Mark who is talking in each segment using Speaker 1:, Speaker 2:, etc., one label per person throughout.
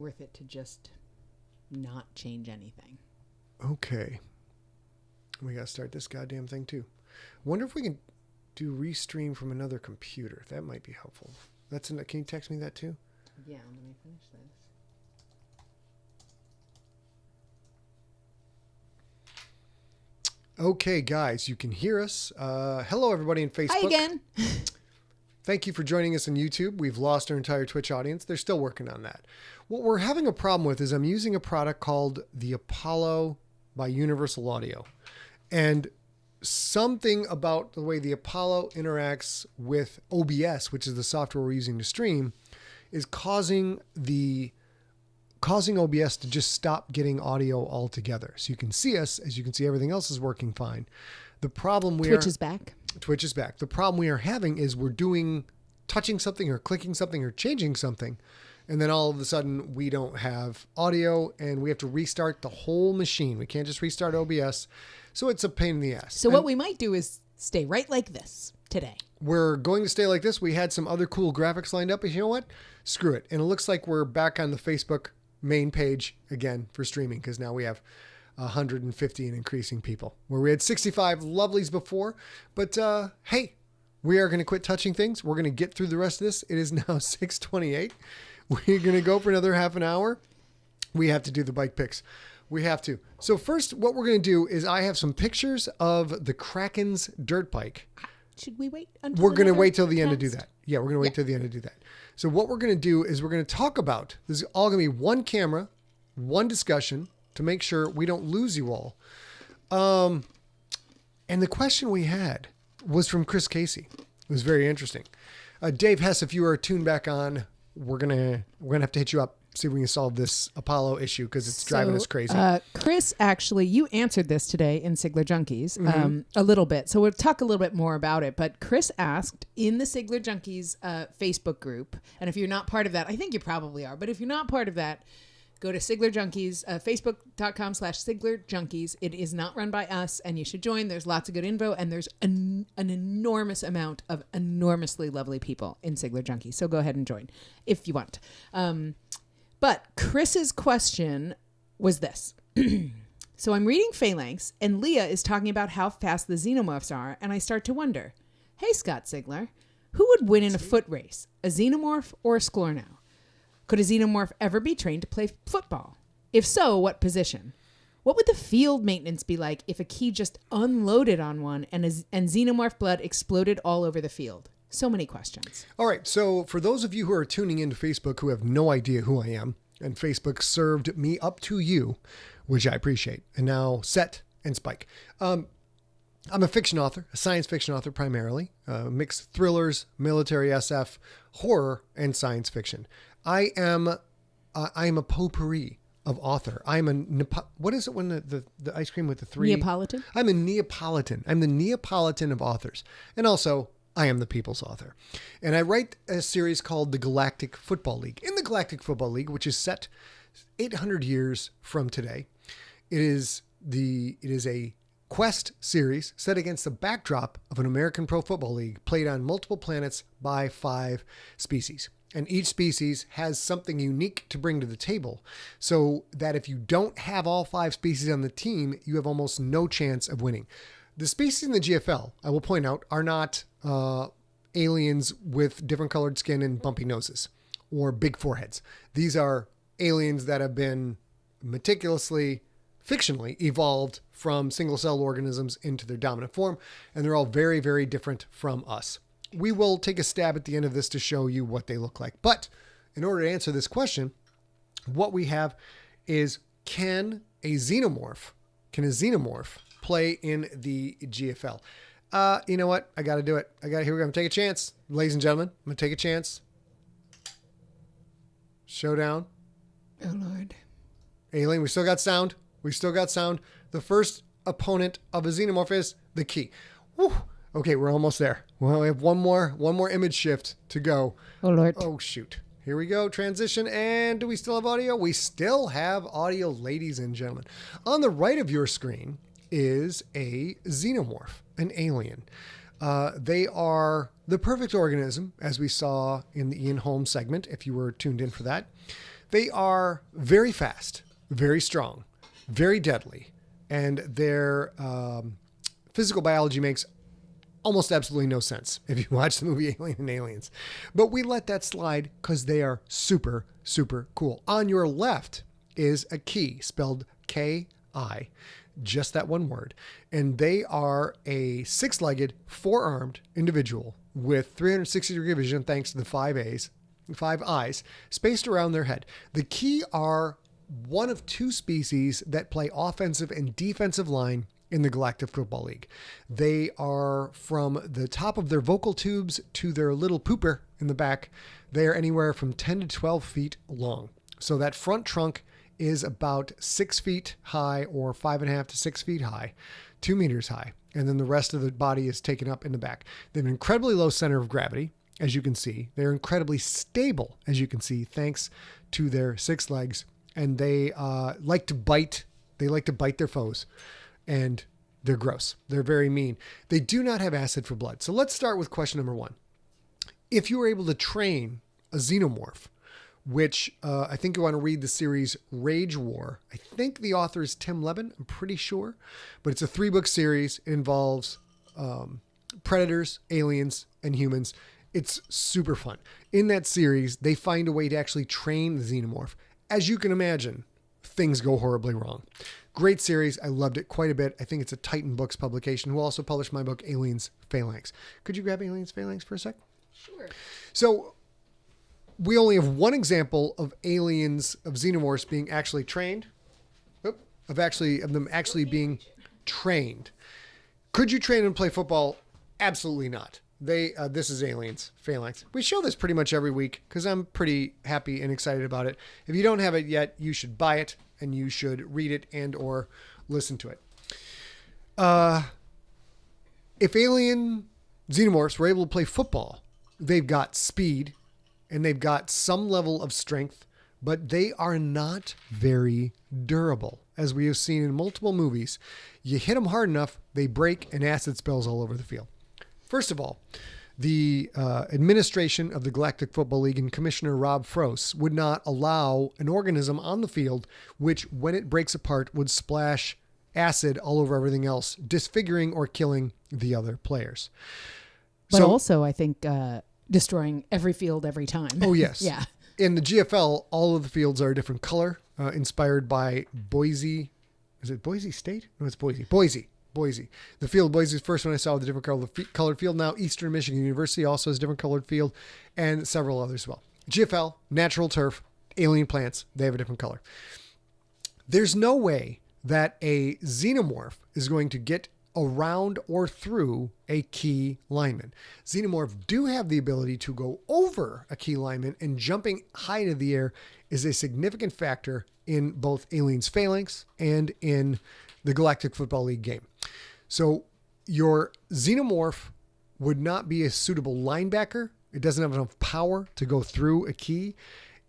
Speaker 1: worth it to just not change anything.
Speaker 2: Okay. We got to start this goddamn thing too. Wonder if we can do restream from another computer. That might be helpful. Can you text me that too?
Speaker 1: Yeah, let me finish this.
Speaker 2: Okay, guys, you can hear us. Hello, everybody in Facebook.
Speaker 1: Hi again.
Speaker 2: Thank you for joining us on YouTube. We've lost our entire Twitch audience. They're still working on that. What we're having a problem with is I'm using a product called the Apollo by Universal Audio. And something about the way the Apollo interacts with OBS, which is the software we're using to stream, is causing OBS to just stop getting audio altogether. So you can see us, as you can see, everything else is working fine. The problem
Speaker 1: Twitch is back.
Speaker 2: Twitch is back. The problem we are having is we're touching something or clicking something or changing something, and then all of a sudden we don't have audio and we have to restart the whole machine. We can't just restart OBS. So it's a pain in the ass.
Speaker 1: So what we might do is stay right like this today.
Speaker 2: We're going to stay like this. We had some other cool graphics lined up, but you know what? Screw it. And it looks like we're back on the Facebook main page again for streaming, because now we have 150 and increasing people, where we had 65 lovelies before. But hey, we are going to quit touching things. We're going to get through the rest of this. It is now 6:28. We're going to go for another half an hour. We have to do the bike picks. We have to. So first, what we're going to do is I have some pictures of the Kraken's dirt bike.
Speaker 1: Should we wait until
Speaker 2: We're going to wait till the end to do that. Yeah, we're going to wait till the end to do that. So what we're going to do is we're going to talk about, this is all going to be one camera, one discussion, to make sure we don't lose you all. And the question we had was from Chris Casey. It was very interesting. Dave Hess, if you are tuned back on, we're gonna have to hit you up, see if we can solve this Apollo issue, because it's driving us crazy.
Speaker 1: Chris, actually, you answered this today in Sigler Junkies a little bit. So we'll talk a little bit more about it. But Chris asked in the Sigler Junkies Facebook group, and if you're not part of that, I think you probably are, but if you're not part of that, go to Sigler Junkies, facebook.com/Sigler Junkies. It is not run by us, and you should join. There's lots of good info, and there's an enormous amount of enormously lovely people in Sigler Junkies. So go ahead and join if you want. But Chris's question was this. So I'm reading Phalanx, and Leah is talking about how fast the xenomorphs are, and I start to wonder, hey, Scott Sigler, who would win in a foot race, a xenomorph or a Sklorno? Could a xenomorph ever be trained to play football? If so, what position? What would the field maintenance be like if a key just unloaded on one and xenomorph blood exploded all over the field? So many questions.
Speaker 2: All right. So for those of you who are tuning into Facebook who have no idea who I am, and Facebook served me up to you, which I appreciate, and now Set and Spike. I'm a fiction author, a science fiction author primarily, mixed thrillers, military SF, horror, and science fiction. I am a potpourri of author. What is it when the ice cream with the three?
Speaker 1: Neapolitan?
Speaker 2: I'm a Neapolitan. I'm the Neapolitan of authors. And also, I am the people's author. And I write a series called the Galactic Football League. In the Galactic Football League, which is set 800 years from today, it is a quest series set against the backdrop of an American Pro Football League played on multiple planets by 5 species. And each species has something unique to bring to the table, so that if you don't have all 5 species on the team, you have almost no chance of winning. The species in the GFL, I will point out, are not aliens with different colored skin and bumpy noses or big foreheads. These are aliens that have been meticulously, fictionally evolved from single-cell organisms into their dominant form, and they're all very, very different from us. We will take a stab at the end of this to show you what they look like. But in order to answer this question, what we have is, can a xenomorph play in the GFL? You know what? I got to do it. Here we go. I'm going to take a chance. Ladies and gentlemen, I'm going to take a chance. Showdown.
Speaker 1: Oh, Lord.
Speaker 2: Alien, we still got sound. The first opponent of a xenomorph is the key. Woo. Okay, we're almost there. Well, we have one more image shift to go.
Speaker 1: Oh, Lord.
Speaker 2: Oh, shoot. Here we go. Transition. And do we still have audio? We still have audio, ladies and gentlemen. On the right of your screen is a xenomorph, an alien. They are the perfect organism, as we saw in the Ian Holmes segment, if you were tuned in for that. They are very fast, very strong, very deadly, and their physical biology makes almost absolutely no sense if you watch the movie Alien and Aliens. But we let that slide because they are super, super cool. On your left is a key spelled K-I, just that one word. And they are a 6-legged, 4-armed individual with 360-degree vision thanks to the 5 eyes spaced around their head. The key are one of 2 species that play offensive and defensive line in the Galactic Football League. They are from the top of their vocal tubes to their little pooper in the back. They are anywhere from 10 to 12 feet long. So that front trunk is about 6 feet high or 5.5 to 6 feet high, 2 meters high. And then the rest of the body is taken up in the back. They have an incredibly low center of gravity, as you can see. They're incredibly stable, as you can see, thanks to their 6 legs. And they like to bite. They like to bite their foes. And they're gross. They're very mean. They do not have acid for blood. So let's start with question number 1. If you were able to train a xenomorph, which I think you want to read the series Rage War. I think the author is Tim Levin. I'm pretty sure. But it's a 3-book series. It involves predators, aliens, and humans. It's super fun. In that series, they find a way to actually train the xenomorph. As you can imagine, things go horribly wrong. Great series. I loved it quite a bit. I think it's a Titan Books publication who also published my book, Aliens Phalanx. Could you grab Aliens Phalanx for a sec?
Speaker 1: Sure.
Speaker 2: So we only have one example of aliens, of xenomorphs being actually trained, of them actually being trained. Could you train and play football? Absolutely not. This is Aliens Phalanx. We show this pretty much every week because I'm pretty happy and excited about it. If you don't have it yet, you should buy it and you should read it and or listen to it. If alien xenomorphs were able to play football, they've got speed and they've got some level of strength, but they are not very durable. As we have seen in multiple movies, you hit them hard enough, they break and acid spills all over the field. First of all, the administration of the Galactic Football League and Commissioner Rob Frost would not allow an organism on the field which, when it breaks apart, would splash acid all over everything else, disfiguring or killing the other players.
Speaker 1: But also, I think, destroying every field every time.
Speaker 2: Oh, yes.
Speaker 1: Yeah.
Speaker 2: In the GFL, all of the fields are a different color, inspired by Boise. Is it Boise State? No, it's Boise. Boise. The field Boise is the first one I saw with a different colored field. Now Eastern Michigan University also has a different colored field, and several others as well. GFL, natural turf, alien plants, they have a different color. There's no way that a xenomorph is going to get around or through a key lineman. Xenomorphs do have the ability to go over a key lineman, and jumping high into the air is a significant factor in both Aliens Phalanx and in the Galactic Football League game. So your xenomorph would not be a suitable linebacker. It doesn't have enough power to go through a key.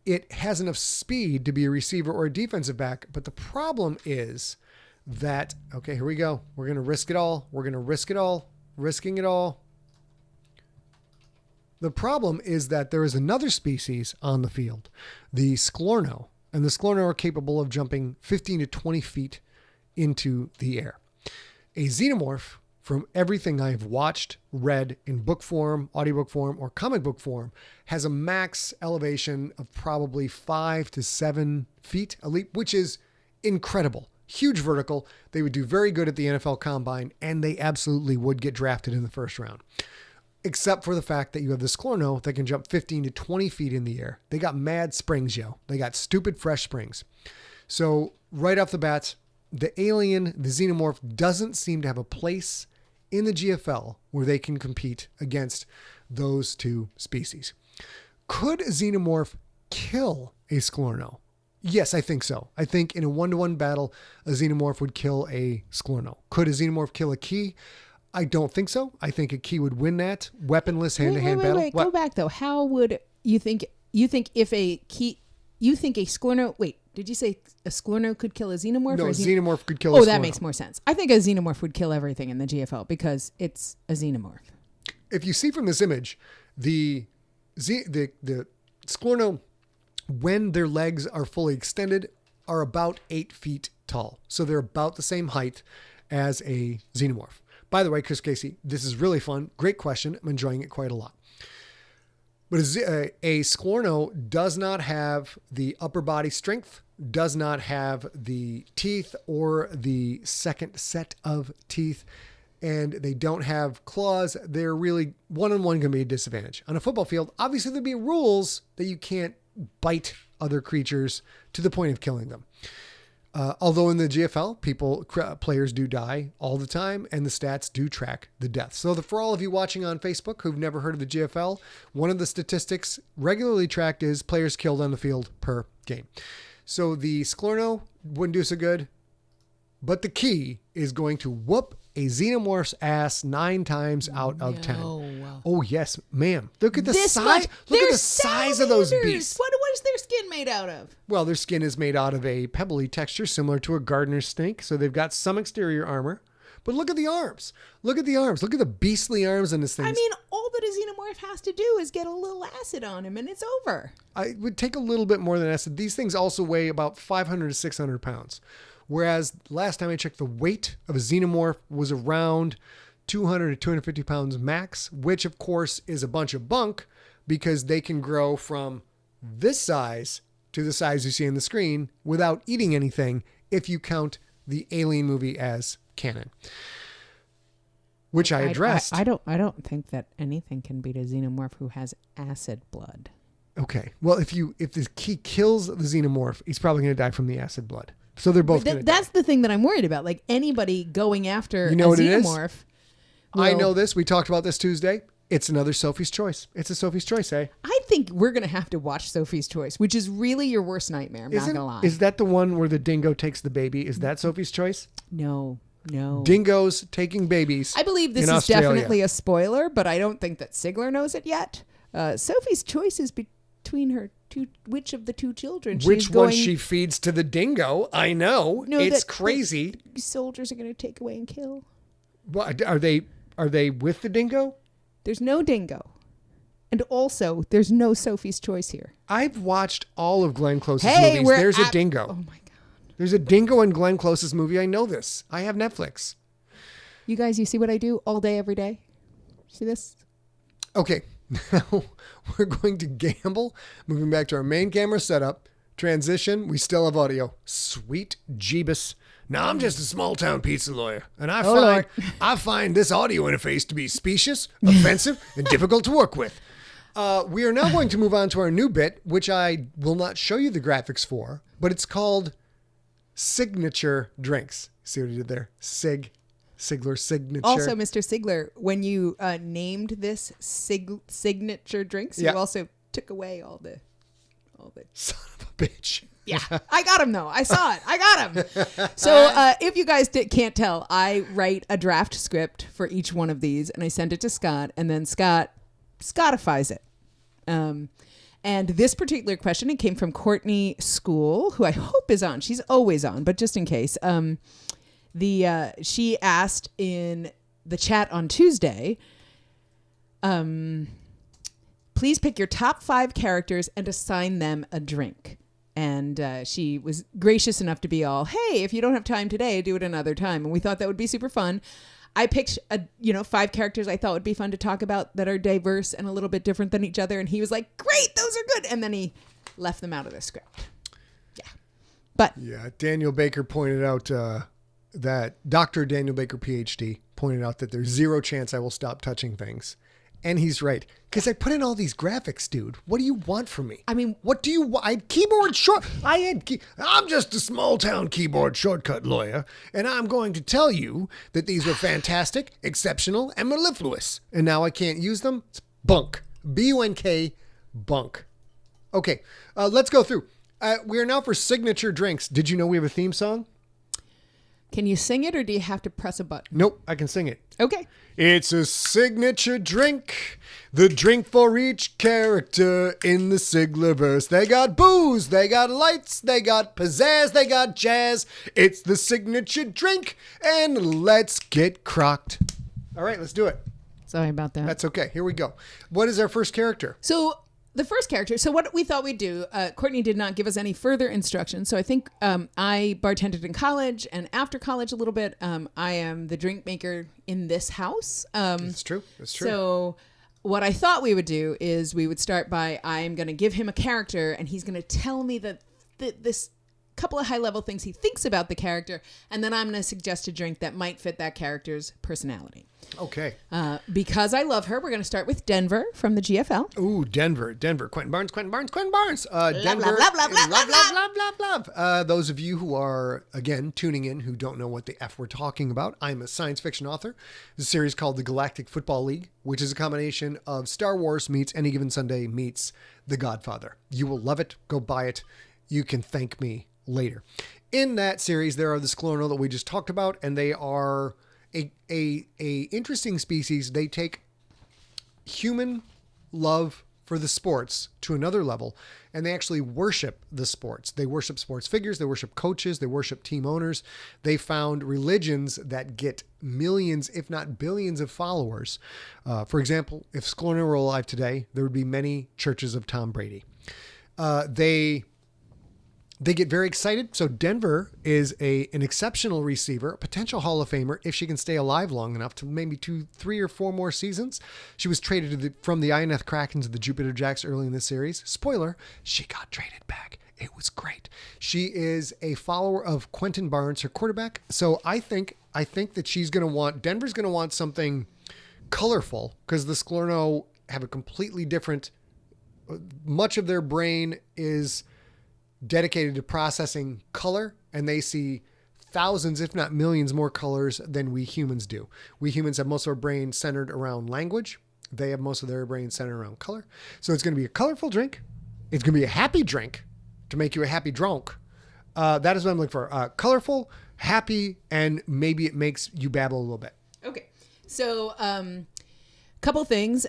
Speaker 2: It has enough speed to be a receiver or a defensive back. But the problem is that, okay, here we go. We're going to risk it all. Risking it all. The problem is that there is another species on the field, the Sklorno. And the Sklorno are capable of jumping 15 to 20 feet into the air. A xenomorph, from everything I've watched, read in book form, audiobook form, or comic book form, has a max elevation of probably 5 to 7 feet, a leap, which is incredible. Huge vertical. They would do very good at the NFL Combine, and they absolutely would get drafted in the first round. Except for the fact that you have the Sklorno that can jump 15 to 20 feet in the air. They got mad springs, yo. They got stupid fresh springs. So right off the bat, the alien, the xenomorph, doesn't seem to have a place in the GFL where they can compete against those two species. Could a xenomorph kill a Sklorno? Yes, I think so. I think in a 1-to-1 battle, a xenomorph would kill a Sklorno. Could a xenomorph kill a key? I don't think so. I think a key would win that weaponless hand-to-hand battle.
Speaker 1: Wait. Go back though. How would you think if a key, you think a Sklorno, wait, did you say a Sklorno could kill a xenomorph?
Speaker 2: No,
Speaker 1: or
Speaker 2: a xenomorph could kill a Sklorno.
Speaker 1: Oh, that makes more sense. I think a xenomorph would kill everything in the GFL because it's a xenomorph.
Speaker 2: If you see from this image, the Sklorno when their legs are fully extended, are about 8 feet tall. So they're about the same height as a xenomorph. By the way, Chris Casey, this is really fun. Great question. I'm enjoying it quite a lot. But a Sklorno does not have the upper body strength, does not have the teeth or the second set of teeth, and they don't have claws. They're really one-on-one going to be a disadvantage. On a football field, obviously there'd be rules that you can't bite other creatures to the point of killing them. Although in the GFL, players do die all the time, and the stats do track the deaths. So for all of you watching on Facebook who've never heard of the GFL, one of the statistics regularly tracked is players killed on the field per game. So the Sklorno wouldn't do so good, but the key is going to whoop a xenomorph's ass 9 times out of 10. Oh yes, ma'am. Look at the size. Look at the size of those beasts.
Speaker 1: What is their skin made out of?
Speaker 2: Well, their skin is made out of a pebbly texture similar to a gardener's snake. So they've got some exterior armor. But look at the arms. Look at the arms. Look at the beastly arms on this thing.
Speaker 1: I mean, all that a xenomorph has to do is get a little acid on him and it's over.
Speaker 2: It would take a little bit more than acid. These things also weigh about 500 to 600 pounds. Whereas last time I checked, the weight of a xenomorph was around 200 to 250 pounds max, which of course is a bunch of bunk because they can grow from this size to the size you see on the screen without eating anything if you count the Alien movie as canon, which I addressed.
Speaker 1: I don't think that anything can beat a xenomorph who has acid blood.
Speaker 2: Okay. Well, if the key kills the xenomorph, he's probably going to die from the acid blood. So they're both going to die.
Speaker 1: That's the thing that I'm worried about. Like anybody going after
Speaker 2: a xenomorph.
Speaker 1: It is?
Speaker 2: I know this. We talked about this Tuesday. It's another Sophie's Choice. It's a Sophie's Choice, eh?
Speaker 1: I think we're going to have to watch Sophie's Choice, which is really your worst nightmare. I'm not going to lie.
Speaker 2: Is that the one where the dingo takes the baby? Is that Sophie's Choice?
Speaker 1: No.
Speaker 2: Dingoes taking babies.
Speaker 1: I believe this is definitely a spoiler, but I don't think that Sigler knows it yet. Sophie's Choice is between which of the two children
Speaker 2: one she feeds to the dingo. I know. No, it's crazy.
Speaker 1: The soldiers are going to take away and kill.
Speaker 2: Well, are they with the dingo?
Speaker 1: There's no dingo. And also, there's no Sophie's Choice here.
Speaker 2: I've watched all of Glenn Close's movies. There's a dingo.
Speaker 1: Oh my God.
Speaker 2: There's a dingo in Glenn Close's movie. I know this. I have Netflix.
Speaker 1: You guys, you see what I do all day, every day? See this?
Speaker 2: Okay. Now we're going to gamble. Moving back to our main camera setup. Transition. We still have audio. Sweet Jeebus. Now I'm just a small town pizza lawyer, and I find this audio interface to be specious, offensive, and difficult to work with. We are now going to move on to our new bit, which I will not show you the graphics for, but it's called Signature Drinks. See what he did there? Sigler Signature.
Speaker 1: Also, Mr. Sigler, when you named this Signature Drinks, you also took away all the.
Speaker 2: Son of a bitch.
Speaker 1: Yeah, I got him though. I saw it. I got him. So if you guys can't tell, I write a draft script for each one of these, and I send it to Scott, and then Scott Scottifies it. And this particular question, it came from Courtney School, who I hope is on. She's always on, but just in case. She asked in the chat on Tuesday, please pick your top 5 characters and assign them a drink. And she was gracious enough to be all, hey, if you don't have time today, do it another time. And we thought that would be super fun. I picked 5 characters I thought would be fun to talk about that are diverse and a little bit different than each other. And he was like, great, those are good. And then he left them out of the script. Yeah.
Speaker 2: Daniel Baker pointed out that Dr. Daniel Baker, PhD, pointed out that there's 0 chance I will stop touching things. And he's right. Because I put in all these graphics, dude. What do you want from me?
Speaker 1: I mean,
Speaker 2: what do you want? I'm just a small town keyboard shortcut lawyer. And I'm going to tell you that these are fantastic, exceptional, and mellifluous. And now I can't use them? It's bunk. B-U-N-K, bunk. Okay, let's go through. We are now for signature drinks. Did you know we have a theme song?
Speaker 1: Can you sing it or do you have to press a button?
Speaker 2: Nope, I can sing it.
Speaker 1: Okay.
Speaker 2: It's a signature drink, the drink for each character in the Siglerverse. They got booze, they got lights, they got pizzazz, they got jazz. It's the signature drink, and let's get crocked. All right, let's do it.
Speaker 1: Sorry about that.
Speaker 2: That's okay. Here we go. What is our first character?
Speaker 1: So the first character. So what we thought we'd do, Courtney did not give us any further instructions. So I think I bartended in college, and after college a little bit. I am the drink maker in this house.
Speaker 2: It's true. It's true.
Speaker 1: So what I thought we would do is we would start by, I'm going to give him a character, and he's going to tell me this couple of high-level things he thinks about the character, and then I'm going to suggest a drink that might fit that character's personality.
Speaker 2: Okay.
Speaker 1: Because I love her, we're going to start with Denver from the GFL.
Speaker 2: Ooh, Denver. Quentin Barnes. Denver.
Speaker 1: love,
Speaker 2: Love. Those of you who are, again, tuning in who don't know what the F we're talking about, I'm a science fiction author. There's a series called The Galactic Football League, which is a combination of Star Wars meets Any Given Sunday meets The Godfather. You will love it. Go buy it. You can thank me later. In that series, there are the Sklorno that we just talked about, and they are a interesting species. They take human love for the sports to another level, and they actually worship the sports. They worship sports figures. They worship coaches. They worship team owners. They found religions that get millions, if not billions, of followers. For example, if Sklorno were alive today, there would be many churches of Tom Brady. They get very excited. So Denver is an exceptional receiver, a potential Hall of Famer if she can stay alive long enough to maybe 2, 3, or 4 more seasons. She was traded from the Ioneth Krakens to the Jupiter Jacks early in this series. Spoiler, she got traded back. It was great. She is a follower of Quentin Barnes, her quarterback. So I think that Denver's going to want something colorful, because the Sklorno have a completely different, much of their brain is dedicated to processing color, and they see thousands, if not millions, more colors than we humans do. We humans have most of our brain centered around language. They have most of their brain centered around color. So it's going to be a colorful drink. It's going to be a happy drink to make you a happy drunk. That is what I'm looking for. Colorful, happy, and maybe it makes you babble a little bit.
Speaker 1: Okay. So, couple things.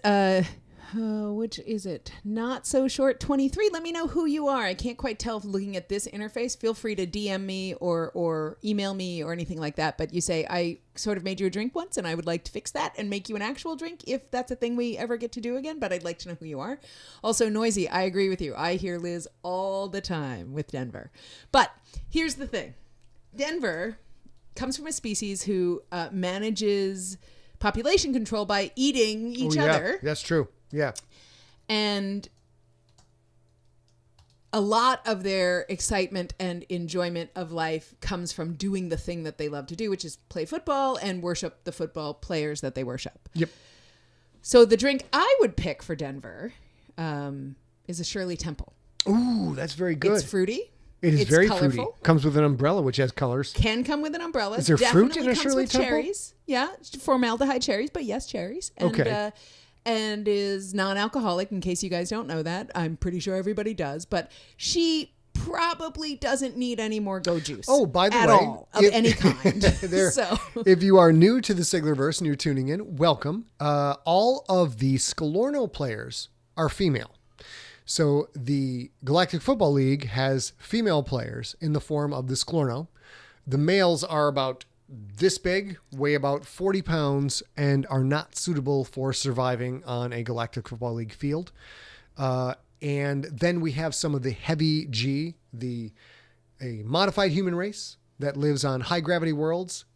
Speaker 1: Which is it? Not so short 23. Let me know who you are. I can't quite tell looking at this interface. Feel free to DM me or email me or anything like that. But you say, I sort of made you a drink once and I would like to fix that and make you an actual drink if that's a thing we ever get to do again. But I'd like to know who you are. Also, Noisy, I agree with you. I hear Liz all the time with Denver. But here's the thing. Denver comes from a species who manages population control by eating each other.
Speaker 2: That's true. Yeah.
Speaker 1: And a lot of their excitement and enjoyment of life comes from doing the thing that they love to do, which is play football and worship the football players that they worship.
Speaker 2: Yep.
Speaker 1: So the drink I would pick for Denver is a Shirley Temple.
Speaker 2: Ooh, that's very good.
Speaker 1: It's fruity.
Speaker 2: It's very
Speaker 1: colorful.
Speaker 2: fruity. Comes with an umbrella, which has colors.
Speaker 1: Can come with an umbrella.
Speaker 2: Is there fruit in a Shirley Temple?
Speaker 1: Cherries. Yeah, formaldehyde cherries, but yes, cherries. And,
Speaker 2: okay.
Speaker 1: And is non-alcoholic, in case you guys don't know that. I'm pretty sure everybody does. But she probably doesn't need any more go juice.
Speaker 2: Oh, by the way.
Speaker 1: All, of any kind. So.
Speaker 2: If you are new to the Siglerverse and you're tuning in, welcome. All of the Sklorno players are female. So the Galactic Football League has female players in the form of the Sklorno. The males are about this big, weigh about 40 pounds, and are not suitable for surviving on a Galactic Football League field. And then we have some of the heavy G, a modified human race that lives on high gravity worlds.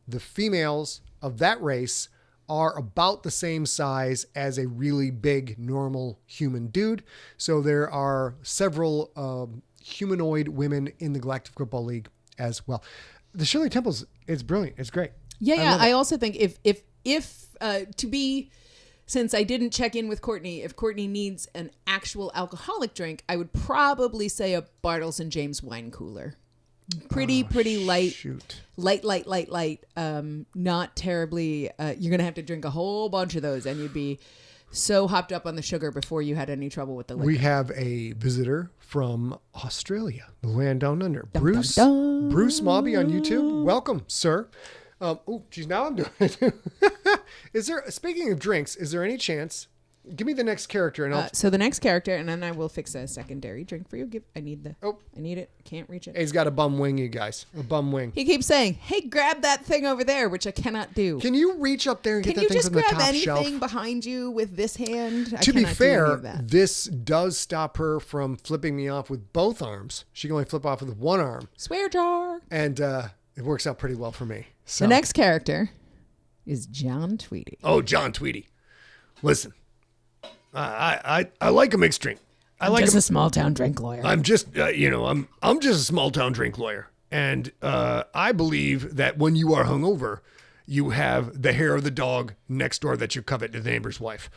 Speaker 2: The females of that race are about the same size as a really big, normal human dude. So there are several humanoid women in the Galactic Football League as well. The Shirley Temple's, it's brilliant. It's great.
Speaker 1: Yeah. I also think if to be, since I didn't check in with Courtney, if Courtney needs an actual alcoholic drink, I would probably say a Bartles and James wine cooler. Pretty light.
Speaker 2: Shoot.
Speaker 1: Light. Not terribly. You're going to have to drink a whole bunch of those and you'd be so hopped up on the sugar before you had any trouble with the liquor.
Speaker 2: We have a visitor from Australia, the land down under. Bruce Mobby on YouTube. Welcome, sir. Now I'm doing it. Speaking of drinks, is there any chance Give me the next character, and I'll.
Speaker 1: So the next character, and then I will fix a secondary drink for you. I need it. Can't reach it.
Speaker 2: He's got a bum wing, you guys. A bum wing.
Speaker 1: He keeps saying, "Hey, grab that thing over there," which I cannot do.
Speaker 2: Can you reach up there and get that thing from the top shelf?
Speaker 1: Can you just grab anything behind you with this hand?
Speaker 2: To be fair, this does stop her from flipping me off with both arms. She can only flip off with one arm.
Speaker 1: Swear jar.
Speaker 2: And it works out pretty well for me. So.
Speaker 1: The next character is John Tweedy.
Speaker 2: Oh, John Tweedy. Listen. I like a mixed drink.
Speaker 1: I'm just a small town drink lawyer.
Speaker 2: I'm just I'm just a small town drink lawyer, and I believe that when you are hungover, you have the hair of the dog next door that you covet to the neighbor's wife.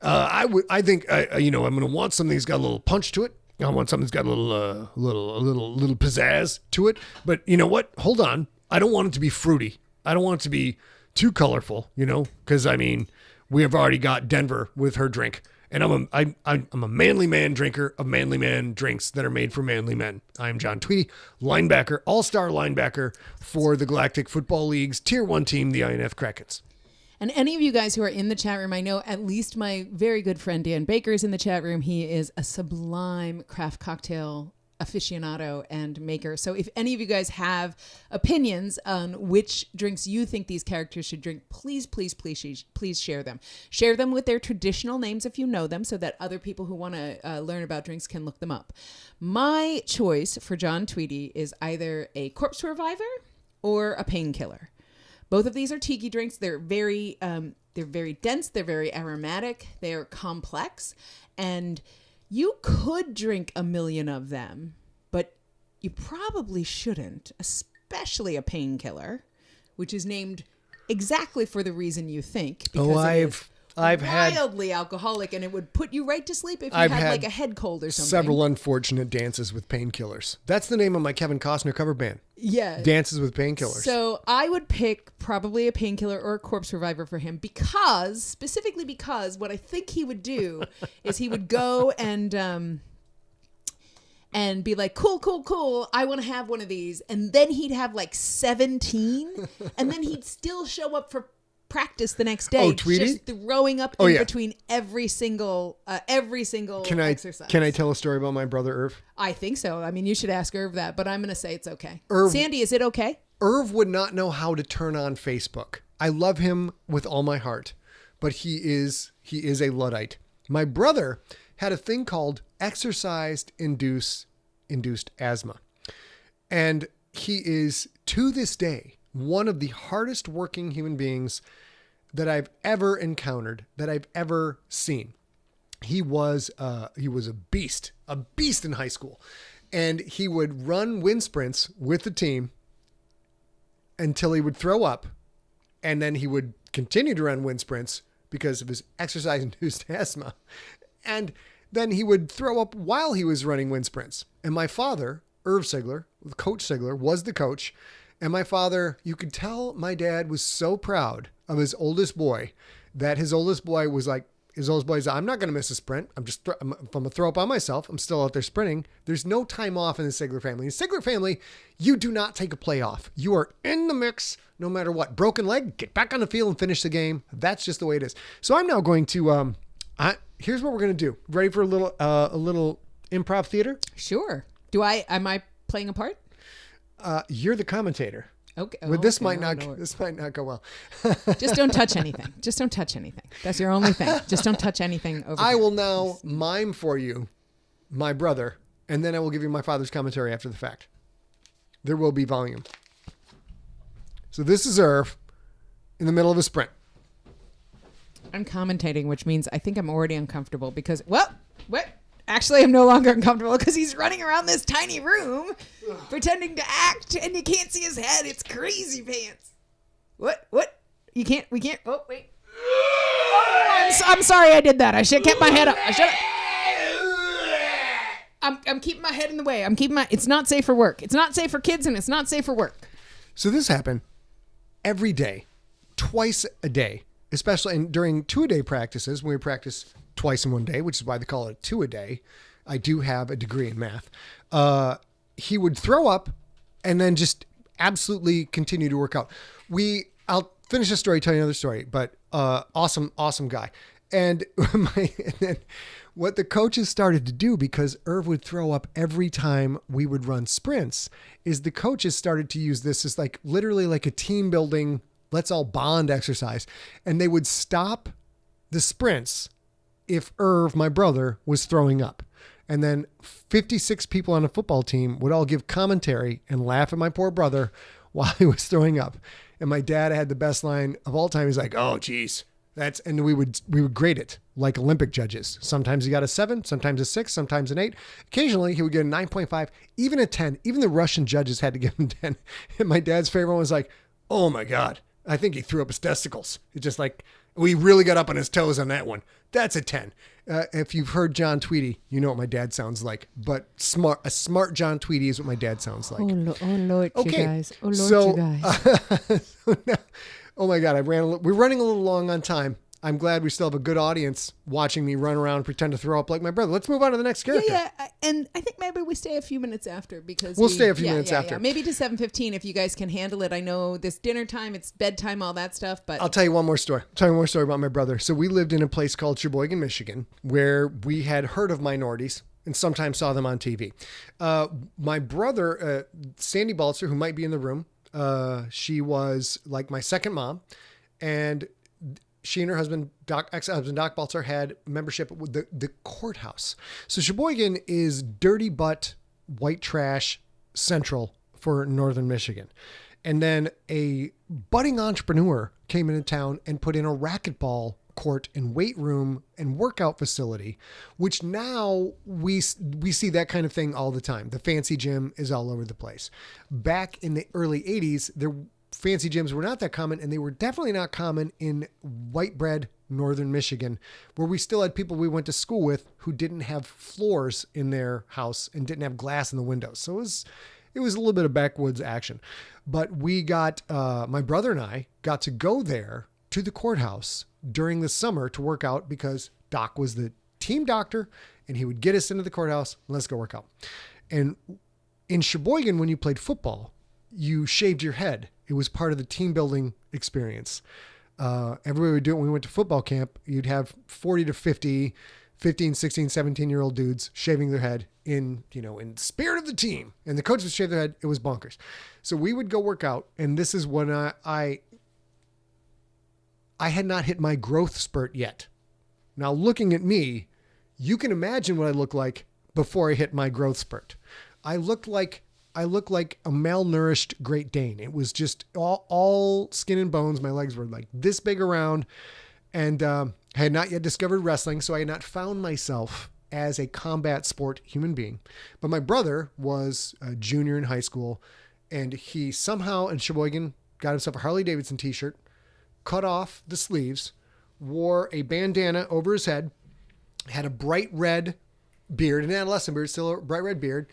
Speaker 2: I think I'm gonna want something that's got a little punch to it. I want something that's got a little pizzazz to it. But you know what? Hold on. I don't want it to be fruity. I don't want it to be too colorful. Because we have already got Denver with her drink. And I'm a manly man drinker of manly man drinks that are made for manly men. I am John Tweedy, linebacker, all-star linebacker for the Galactic Football League's Tier 1 team, the INF Krakens.
Speaker 1: And any of you guys who are in the chat room, I know at least my very good friend Dan Baker is in the chat room. He is a sublime craft cocktail aficionado and maker. So if any of you guys have opinions on which drinks you think these characters should drink, please share them. Share them with their traditional names if you know them, so that other people who want to learn about drinks can look them up. My choice for John Tweedy is either a corpse reviver or a painkiller. Both of these are tiki drinks. They're very dense. They're very aromatic. They're complex, and you could drink a million of them, but you probably shouldn't, especially a painkiller, which is named exactly for the reason you think. Because I've had wildly alcoholic, and it would put you right to sleep if you had like a head cold or something.
Speaker 2: Several unfortunate dances with painkillers. That's the name of my Kevin Costner cover band.
Speaker 1: Yeah.
Speaker 2: Dances with painkillers.
Speaker 1: So I would pick probably a painkiller or a corpse reviver for him specifically because what I think he would do is he would go and be like, cool, I want to have one of these. And then he'd have like 17, and then he'd still show up for practice the next day.
Speaker 2: Oh, Tweety?
Speaker 1: Just throwing up in between every single exercise.
Speaker 2: Can I tell a story about my brother Irv?
Speaker 1: I think so. I mean, you should ask Irv that, but I'm going to say it's okay.
Speaker 2: Irv,
Speaker 1: Sandy, is it okay?
Speaker 2: Irv would not know how to turn on Facebook. I love him with all my heart, but he is a Luddite. My brother had a thing called exercise-induced asthma. And he is, to this day, one of the hardest working human beings that I've ever encountered, that I've ever seen. He was a beast in high school. And he would run wind sprints with the team until he would throw up. And then he would continue to run wind sprints because of his exercise-induced asthma. And then he would throw up while he was running wind sprints. And my father, Irv Sigler, Coach Sigler, was the coach. And my father, you could tell my dad was so proud of his oldest boy that his oldest boy is, I'm not going to miss a sprint. If I'm going to throw up on myself, I'm still out there sprinting. There's no time off in the Sigler family. In the Sigler family, you do not take a play off. You are in the mix no matter what. Broken leg, get back on the field and finish the game. That's just the way it is. So I'm now going to, here's what we're going to do. Ready for a little improv theater?
Speaker 1: Sure. Am I playing a part?
Speaker 2: You're the commentator.
Speaker 1: Okay.
Speaker 2: But this might not go well.
Speaker 1: Just don't touch anything. That's your only thing. Just don't touch anything over
Speaker 2: I will now mime for you my brother, and then I will give you my father's commentary after the fact. There will be volume. So this is Irv in the middle of a sprint.
Speaker 1: I'm commentating, which means I think I'm already uncomfortable because, actually, I'm no longer uncomfortable because he's running around this tiny room pretending to act, and you can't see his head. It's crazy pants. What? We can't. Oh, wait. Oh, I'm sorry I did that. I should have kept my head up. I'm keeping my head in the way. It's not safe for work. It's not safe for kids, and it's not safe for work.
Speaker 2: So this happened every day, twice a day, especially during 2-a-day practices when we practice twice in one day, which is why they call it 2-a-day. I do have a degree in math. He would throw up and then just absolutely continue to work out. I'll finish the story, tell you another story, but awesome guy. And then what the coaches started to do, because Irv would throw up every time we would run sprints, is the coaches started to use this as like literally like a team building, let's all bond exercise. And they would stop the sprints if Irv, my brother, was throwing up. And then 56 people on a football team would all give commentary and laugh at my poor brother while he was throwing up. And my dad had the best line of all time. He's like, "Oh, geez." And we would grade it like Olympic judges. Sometimes he got a 7, sometimes a 6, sometimes an 8. Occasionally he would get a 9.5, even a 10. Even the Russian judges had to give him 10. And my dad's favorite one was like, "Oh my God, I think he threw up his testicles." It's just like, we really got up on his toes on that one. That's a 10. If you've heard John Tweedy, you know what my dad sounds like. But a smart John Tweedy is what my dad sounds like.
Speaker 1: Oh Lord, okay. You guys. Oh Lord,
Speaker 2: so,
Speaker 1: you guys.
Speaker 2: So now, oh my God, we're running a little long on time. I'm glad we still have a good audience watching me run around and pretend to throw up like my brother. Let's move on to the next character.
Speaker 1: Yeah, and I think maybe we stay a few minutes after, because
Speaker 2: we'll stay a few minutes after.
Speaker 1: Yeah. Maybe to 7:15 if you guys can handle it. I know this dinner time, it's bedtime, all that stuff, but
Speaker 2: I'll tell you one more story. About my brother. So we lived in a place called Sheboygan, Michigan, where we had heard of minorities and sometimes saw them on TV. My brother, Sandy Balzer, who might be in the room, she was like my second mom, and she and her husband, ex-husband Doc Balzer, had membership with the courthouse. So Sheboygan is dirty butt, white trash central for northern Michigan. And then a budding entrepreneur came into town and put in a racquetball court and weight room and workout facility, which now we see that kind of thing all the time. The fancy gym is all over the place. Back in the early 80s, fancy gyms were not that common, and they were definitely not common in white bread northern Michigan, where we still had people we went to school with who didn't have floors in their house and didn't have glass in the windows. So it was a little bit of backwoods action. But we got, my brother and I got to go there to the courthouse during the summer to work out, because Doc was the team doctor and he would get us into the courthouse and let's go work out. And in Sheboygan, when you played football, you shaved your head. It was part of the team building experience. Everybody would do it when we went to football camp. You'd have 40 to 50, 15, 16, 17-year-old dudes shaving their head in spirit of the team. And the coach would shave their head. It was bonkers. So we would go work out. And this is when I had not hit my growth spurt yet. Now, looking at me, you can imagine what I looked like before I hit my growth spurt. I looked like a malnourished Great Dane. It was just all skin and bones. My legs were like this big around, and I had not yet discovered wrestling, so I had not found myself as a combat sport human being. But my brother was a junior in high school, and he somehow in Sheboygan got himself a Harley Davidson t-shirt, cut off the sleeves, wore a bandana over his head, had a bright red beard, an adolescent beard, still a bright red beard,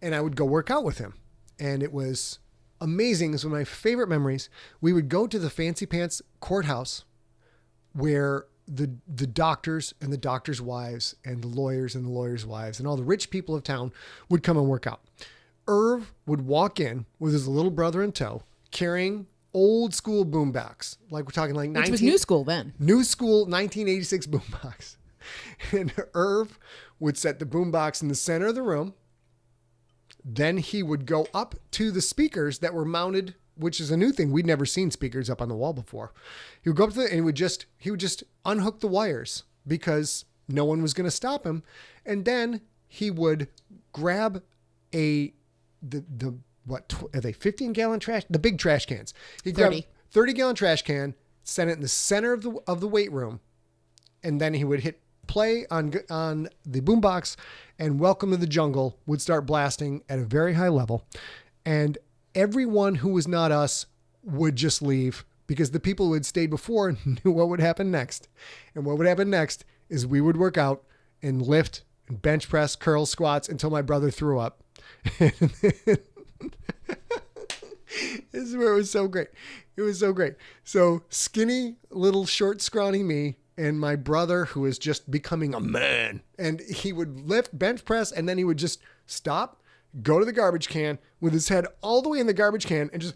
Speaker 2: and I would go work out with him. And it was amazing. It was one of my favorite memories. We would go to the Fancy Pants courthouse where the doctors and the doctors' wives and the lawyers and the lawyers' wives and all the rich people of town would come and work out. Irv would walk in with his little brother in tow, carrying old school boombox. Like we're talking like
Speaker 1: which was new school then.
Speaker 2: New school 1986 boombox. And Irv would set the boombox in the center of the room. Then he would go up to the speakers that were mounted, which is a new thing. We'd never seen speakers up on the wall before. He would go up to and he would just unhook the wires because no one was going to stop him. And then he would grab are they 15-gallon trash? The big trash cans. He'd grab 30-gallon trash can, set it in the center of the weight room, and then he would hit play on the boombox, and Welcome to the Jungle would start blasting at a very high level. And everyone who was not us would just leave because the people who had stayed before knew what would happen next. And what would happen next is we would work out and lift and bench press, curl, squats until my brother threw up. This is where it was so great. It was so great. So skinny, little, short, scrawny me and my brother, who is just becoming a man, and he would lift, bench press, and then he would just stop, go to the garbage can with his head all the way in the garbage can and just,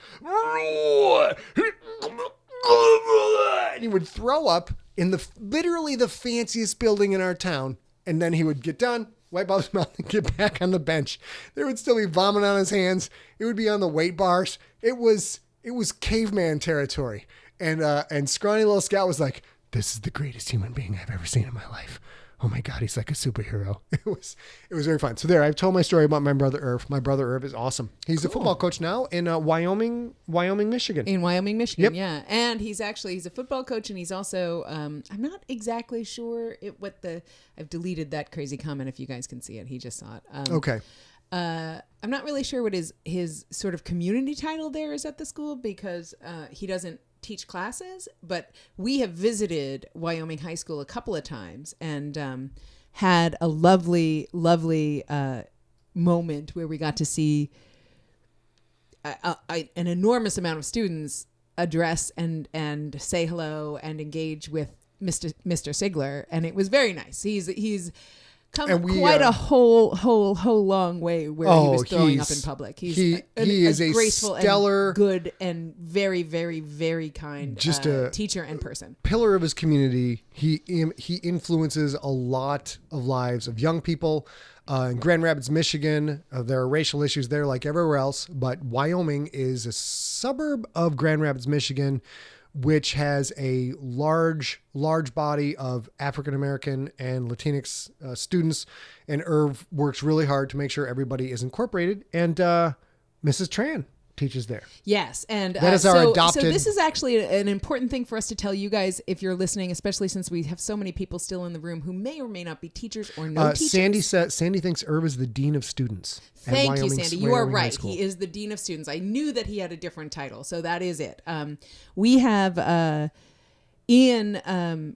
Speaker 2: and he would throw up in literally the fanciest building in our town. And then he would get done, wipe out his mouth, and get back on the bench. There would still be vomit on his hands. It would be on the weight bars. It was caveman territory. And scrawny little Scout was like, "This is the greatest human being I've ever seen in my life. Oh my God, he's like a superhero." It was very fun. So there, I've told my story about my brother Irv. My brother Irv is awesome. He's a football coach now in Wyoming, Michigan.
Speaker 1: In Wyoming, Michigan,
Speaker 2: Yep.
Speaker 1: yeah. And he's a football coach, and he's also I'm not exactly sure I've deleted that crazy comment if you guys can see it. He just saw it.
Speaker 2: Okay.
Speaker 1: I'm not really sure what his sort of community title there is at the school, because he doesn't teach classes, but we have visited Wyoming High School a couple of times and had a lovely moment where we got to see an enormous amount of students address and say hello and engage with Mr. Sigler, and it was very nice. He's come quite a whole long way where he was throwing up in public. He is a graceful, stellar, and good, and very, very, very kind just a teacher and person.
Speaker 2: Pillar of his community. He influences a lot of lives of young people. In Grand Rapids, Michigan, there are racial issues there like everywhere else, but Wyoming is a suburb of Grand Rapids, Michigan, which has a large body of African-American and Latinx students. And Irv works really hard to make sure everybody is incorporated. And Mrs. Tran teaches there.
Speaker 1: Yes. And
Speaker 2: that is our adopted.
Speaker 1: So this is actually an important thing for us to tell you guys if you're listening, especially since we have so many people still in the room who may or may not be teachers or no teachers. Sandy
Speaker 2: thinks Irv is the dean of students.
Speaker 1: Thank you, Sandy. You are right. He is the dean of students. I knew that he had a different title, so that is it. We have in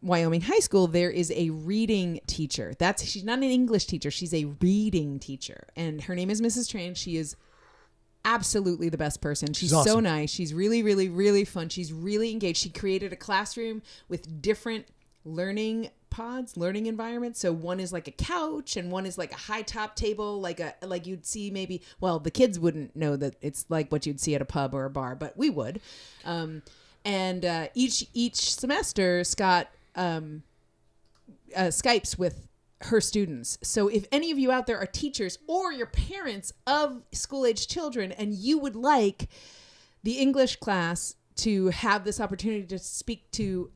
Speaker 1: Wyoming High School, there is a reading teacher. She's not an English teacher. She's a reading teacher, and her name is Mrs. Tran. She is absolutely the best person. She's awesome. So nice. She's really, really, really fun. She's really engaged. She created a classroom with different learning environments. So one is like a couch, and one is like a high top table, like you'd see maybe. Well, the kids wouldn't know that it's like what you'd see at a pub or a bar, but we would. And each semester, Scott Skypes with her students. So if any of you out there are teachers or you're parents of school-age children and you would like the English class to have this opportunity to speak to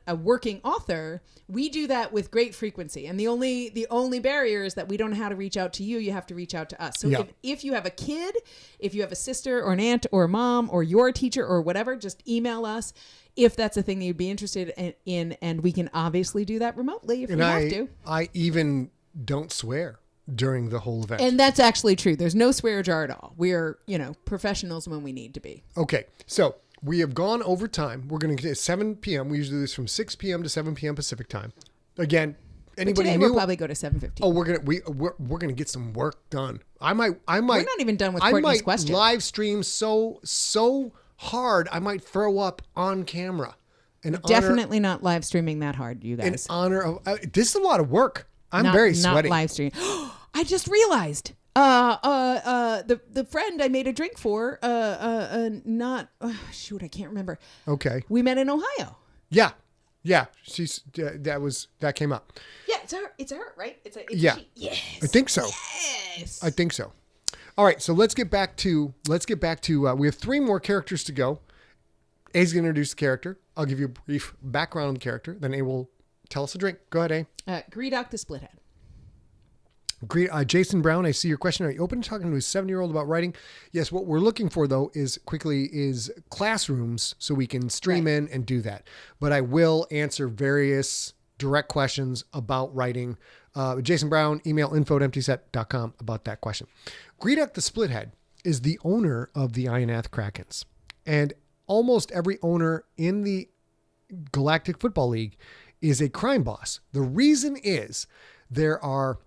Speaker 1: a working author, we do that with great frequency. And the only barrier is that we don't know how to reach out to you. You have to reach out to us. So if you have a kid, if you have a sister or an aunt or a mom or you're a teacher or whatever, just email us if that's a thing that you'd be interested in, and we can obviously do that remotely if we have to.
Speaker 2: I even don't swear during the whole event.
Speaker 1: And that's actually true. There's no swear jar at all. We're, professionals when we need to be.
Speaker 2: Okay. So we have gone over time. We're going to get 7 p.m. We usually do this from 6 p.m. to 7 p.m. Pacific time. Again, anybody
Speaker 1: today we'll probably go to 7:15.
Speaker 2: Oh, we're gonna get some work done. I might. We're
Speaker 1: not even done with Courtney's question.
Speaker 2: Live stream so hard I might throw up on camera.
Speaker 1: Definitely not live streaming that hard, you guys.
Speaker 2: In honor of this is a lot of work. I'm very sweaty.
Speaker 1: Not live stream. I just realized. The friend I made a drink for. Shoot, I can't remember.
Speaker 2: Okay.
Speaker 1: We met in Ohio.
Speaker 2: Yeah. She's that came up.
Speaker 1: Yeah, it's her, right?
Speaker 2: Yeah.
Speaker 1: Yes.
Speaker 2: I think so.
Speaker 1: Yes.
Speaker 2: I think so. All right, so let's get back to we have 3 more characters to go. A's going to introduce the character. I'll give you a brief background on the character. Then A will tell us a drink. Go ahead, A.
Speaker 1: Greedock the Splithead.
Speaker 2: Jason Brown, I see your question. Are you open to talking to a 7-year-old about writing? Yes, what we're looking for, though, is classrooms so we can stream in and do that. But I will answer various direct questions about writing. Jason Brown, email info@emptyset.com about that question. Greedock the Splithead is the owner of the Ionath Krakens. And almost every owner in the Galactic Football League is a crime boss. The reason is there are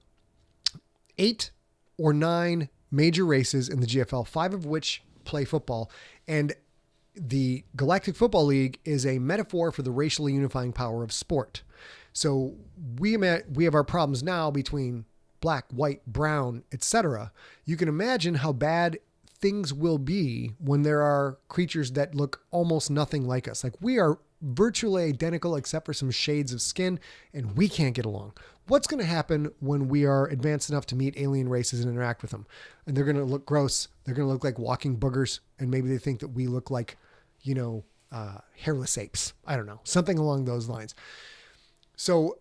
Speaker 2: 8 or 9 major races in the GFL, 5 of which play football. And the Galactic Football League is a metaphor for the racially unifying power of sport. So we have our problems now between black, white, brown, etc. You can imagine how bad things will be when there are creatures that look almost nothing like us. Like we are virtually identical except for some shades of skin, and we can't get along. What's going to happen when we are advanced enough to meet alien races and interact with them? And they're going to look gross. They're going to look like walking boogers. And maybe they think that we look like, hairless apes. I don't know. Something along those lines. So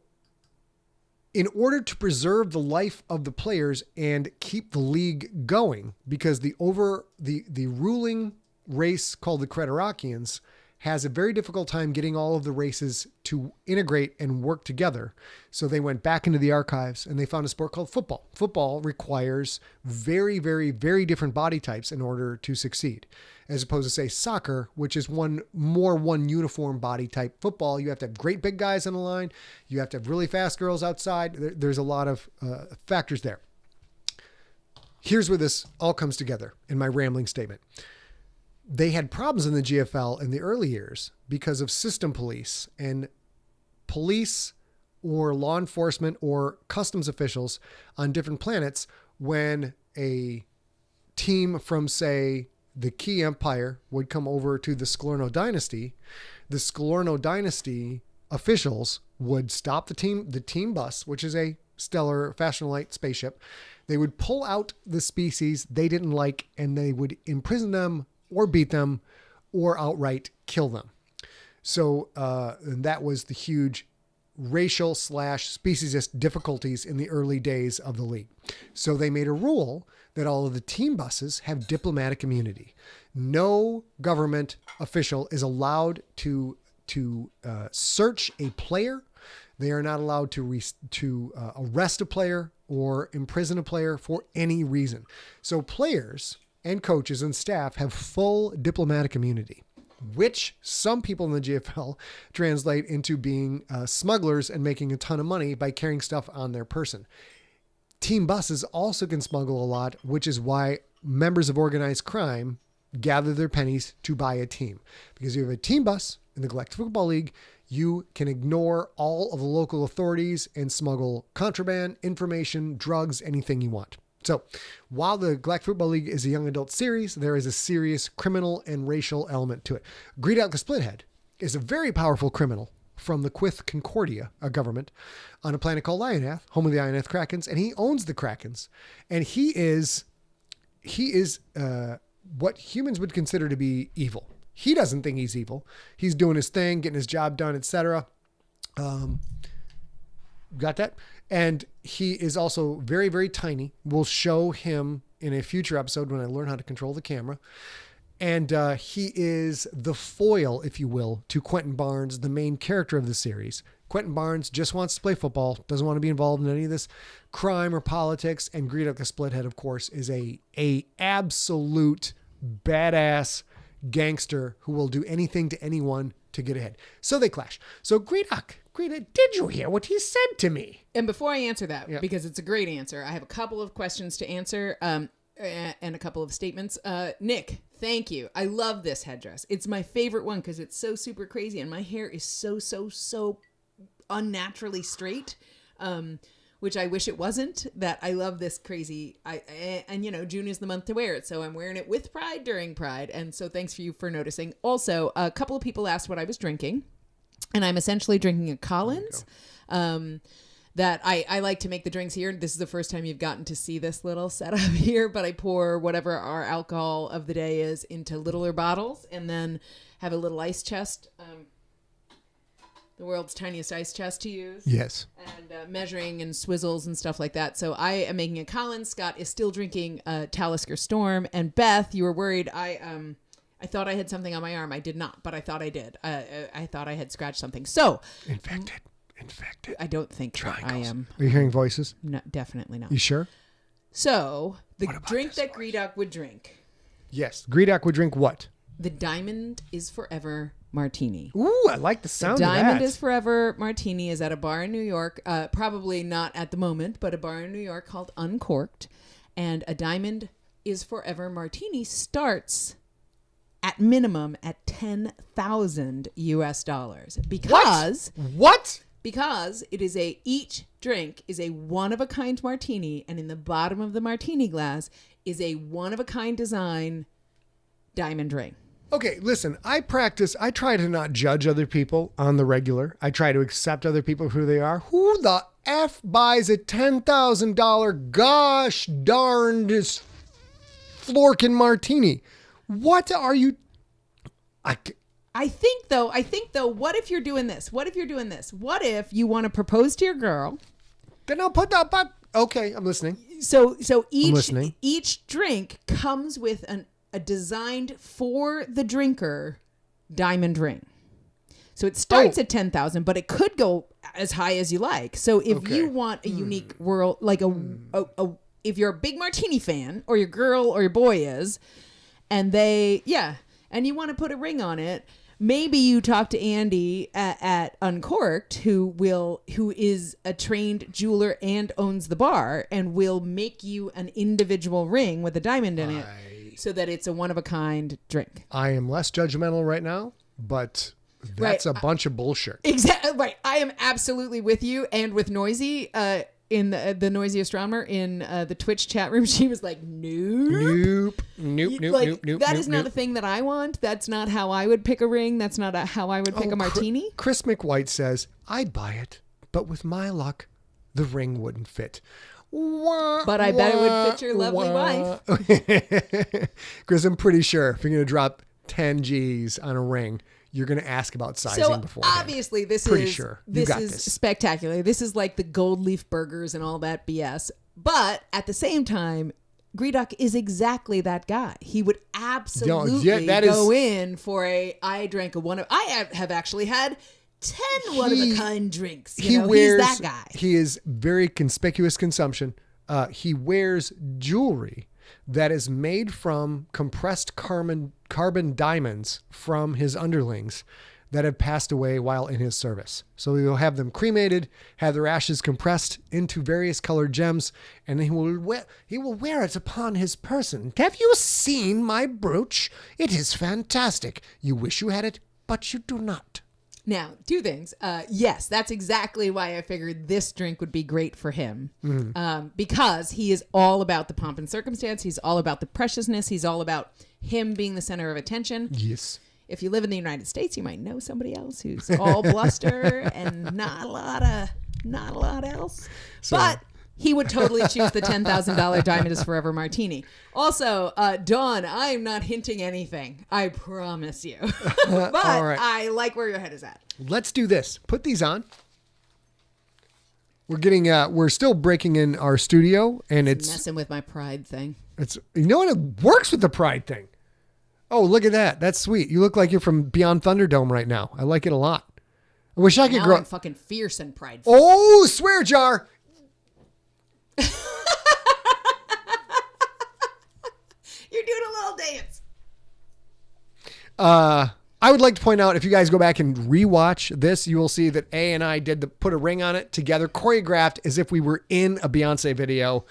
Speaker 2: in order to preserve the life of the players and keep the league going, because the ruling race called the Creterakians has a very difficult time getting all of the races to integrate and work together. So they went back into the archives and they found a sport called football. Football requires very, very, very different body types in order to succeed, as opposed to, say, soccer, which is one uniform body type. Football, you have to have great big guys on the line. You have to have really fast girls outside. There's a lot of factors there. Here's where this all comes together in my rambling statement. They had problems in the GFL in the early years because of system police, and police or law enforcement or customs officials on different planets. When a team from, say, the Key Empire would come over to the Sklorno dynasty, the Sklorno dynasty officials would stop the team bus, which is a stellar Fashion Light spaceship. They would pull out the species they didn't like, and they would imprison them or beat them or outright kill them. So that was the huge racial / speciesist difficulties in the early days of the league. So they made a rule that all of the team buses have diplomatic immunity. No government official is allowed to search a player. They are not allowed to arrest a player or imprison a player for any reason. So players and coaches and staff have full diplomatic immunity, which some people in the GFL translate into being smugglers and making a ton of money by carrying stuff on their person. Team buses also can smuggle a lot, which is why members of organized crime gather their pennies to buy a team. Because if you have a team bus in the Galactic Football League, you can ignore all of the local authorities and smuggle contraband, information, drugs, anything you want. So while the Galactic Football League is a young adult series, there is a serious criminal and racial element to it. Greedout the Splithead is a very powerful criminal from the Quith Concordia, a government, on a planet called Ionath, home of the Ionath Krakens, and he owns the Krakens. And he is what humans would consider to be evil. He doesn't think he's evil. He's doing his thing, getting his job done, etc. Got that? And he is also very, very tiny. We'll show him in a future episode when I learn how to control the camera. And he is the foil, if you will, to Quentin Barnes, the main character of the series. Quentin Barnes just wants to play football, doesn't want to be involved in any of this crime or politics. And Greedout the Splithead, of course, is a absolute badass gangster who will do anything to anyone to get ahead. So they clash. So Greedout, did you hear what he said to me?
Speaker 1: And before I answer that, because it's a great answer, I have a couple of questions to answer and a couple of statements. Nick, thank you. I love this headdress. It's my favorite one because it's so super crazy and my hair is so unnaturally straight, which I wish it wasn't. That I love this crazy. And June is the month to wear it, so I'm wearing it with pride during Pride. And so thanks for you for noticing. Also, a couple of people asked what I was drinking. And I'm essentially drinking a Collins that I like to make the drinks here. This is the first time you've gotten to see this little setup here, but I pour whatever our alcohol of the day is into littler bottles and then have a little ice chest, the world's tiniest ice chest to use.
Speaker 2: Yes.
Speaker 1: And measuring and swizzles and stuff like that. So I am making a Collins. Scott is still drinking Talisker Storm. And Beth, you were worried. I thought I had something on my arm. I did not, but I thought I did. I thought I had scratched something. So
Speaker 2: infected.
Speaker 1: I don't think I am.
Speaker 2: Are you hearing voices?
Speaker 1: No, definitely not.
Speaker 2: You sure?
Speaker 1: So the drink that Greedout would drink.
Speaker 2: Yes, Greedout would drink what?
Speaker 1: The Diamond is Forever Martini.
Speaker 2: Ooh, I like the sound of that.
Speaker 1: Diamond is Forever Martini is at a bar in New York. Probably not at the moment, but a bar in New York called Uncorked. And a Diamond is Forever Martini starts at minimum at $10,000 US because
Speaker 2: what?
Speaker 1: Because it is each drink is a one-of-a-kind martini, and in the bottom of the martini glass is a one-of-a-kind design diamond ring.
Speaker 2: Okay, listen, I try to not judge other people on the regular. I try to accept other people for who they are. Who the F buys a $10,000 gosh darned Florkin martini? What are you...
Speaker 1: I think though, what if you're doing this? What if you want to propose to your girl?
Speaker 2: Then I'll put that... Okay, I'm listening.
Speaker 1: So each drink comes with a designed for the drinker diamond ring. So it starts at 10,000, but it could go as high as you like. So if you want a unique world, like if you're a big martini fan, or your girl or your boy is, and and you want to put a ring on it, maybe you talk to Andy at Uncorked, who is a trained jeweler and owns the bar, and will make you an individual ring with a diamond in it, so that it's a one-of-a-kind drink. I am less judgmental right now, but that's a bunch of bullshit. Exactly right. I am absolutely with you, and with Noisy in the Noisy Astronomer in the Twitch chat room. She was like, nope. That is not a thing that I want. That's not how I would pick a ring. That's not how I would pick a martini. Chris McWhite says, I'd buy it, but with my luck, the ring wouldn't fit. But I bet it would fit your lovely wife. Chris, I'm pretty sure if you're going to drop 10 G's on a ring, you're going to ask about sizing before. Obviously, this is spectacular. This is like the gold leaf burgers and all that BS. But at the same time, Greedock is exactly that guy. He would absolutely go in for I have actually had 10 one-of-a-kind drinks. He's that guy. He is very conspicuous consumption. He wears jewelry that is made from compressed carbon diamonds from his underlings that have passed away while in his service. So he will have them cremated, have their ashes compressed into various colored gems, and he will wear it upon his person. Have you seen my brooch? It is fantastic. You wish you had it, but you do not. Now, two things. Yes, that's exactly why I figured this drink would be great for him. Because he is all about the pomp and circumstance. He's all about the preciousness. He's all about him being the center of attention. Yes. If you live in the United States, you might know somebody else who's all bluster and not a lot else. So, but he would totally choose the $10,000 Diamond is Forever Martini. Also, Dawn, I am not hinting anything. I promise you. But right. I like where your head is at. Let's do this. Put these on. We're still breaking in our studio, and it's messing with my pride thing. What? It works with the pride thing. Oh, look at that. That's sweet. You look like you're from Beyond Thunderdome right now. I like it a lot. I wish I could grow. I'm fucking fierce and prideful. Oh, swear jar. You're doing a little dance. I would like to point out, if you guys go back and rewatch this, you will see that A and I put a ring on it together, choreographed as if we were in a Beyonce video.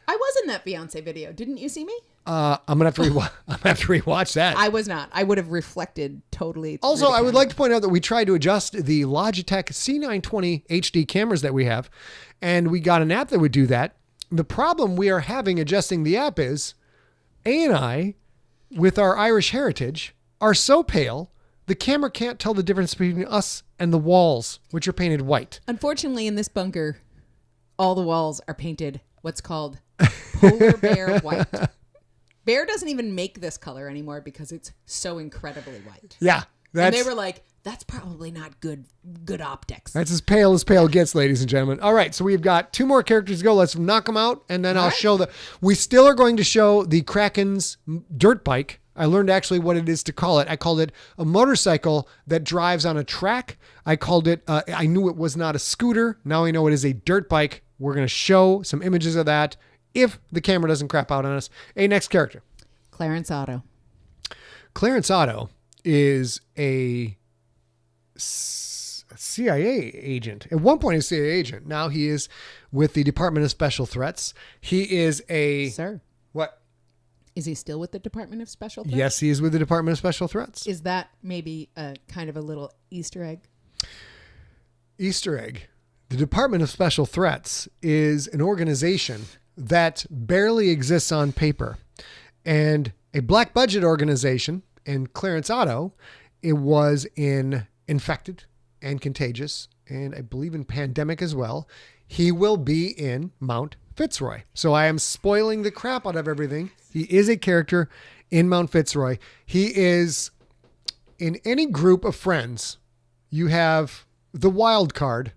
Speaker 1: I was in that Beyonce video. Didn't you see me? I'm gonna have to rewatch that. I was not. I would have reflected totally. Also, I would like to point out that we tried to adjust the Logitech C920 HD cameras that we have, and we got an app that would do that. The problem we are having adjusting the app is A and I, with our Irish heritage, are so pale the camera can't tell the difference between us and the walls, which are painted white. Unfortunately, in this bunker, all the walls are painted what's called polar bear white. Bear doesn't even make this color anymore because it's so incredibly white. Yeah. And they were like, that's probably not good optics. That's as pale gets, ladies and gentlemen. All right, so we've got 2 more characters to go. Let's knock them out, and then I'll show we still are going to show the Kraken's dirt bike. I learned actually what it is to call it. I called it a motorcycle that drives on a track. I called it, I knew it was not a scooter. Now I know it is a dirt bike. We're going to show some images of that if the camera doesn't crap out on us. Next character. Clarence Otto. Clarence Otto is a CIA agent. At one point, a CIA agent. Now he is with the Department of Special Threats. He is a... Sir. What? Is he still with the Department of Special Threats? Yes, he is with the Department of Special Threats. Is that maybe a kind of a little Easter egg? Easter egg. The Department of Special Threats is an organization that barely exists on paper, and a black budget organization
Speaker 2: And Clarence Otto, it was in Infected and Contagious, and I believe in Pandemic as well. He will be in Mount Fitzroy. So I am spoiling the crap out of everything. He is a character in Mount Fitzroy. He is in any group of friends. You have the wild card.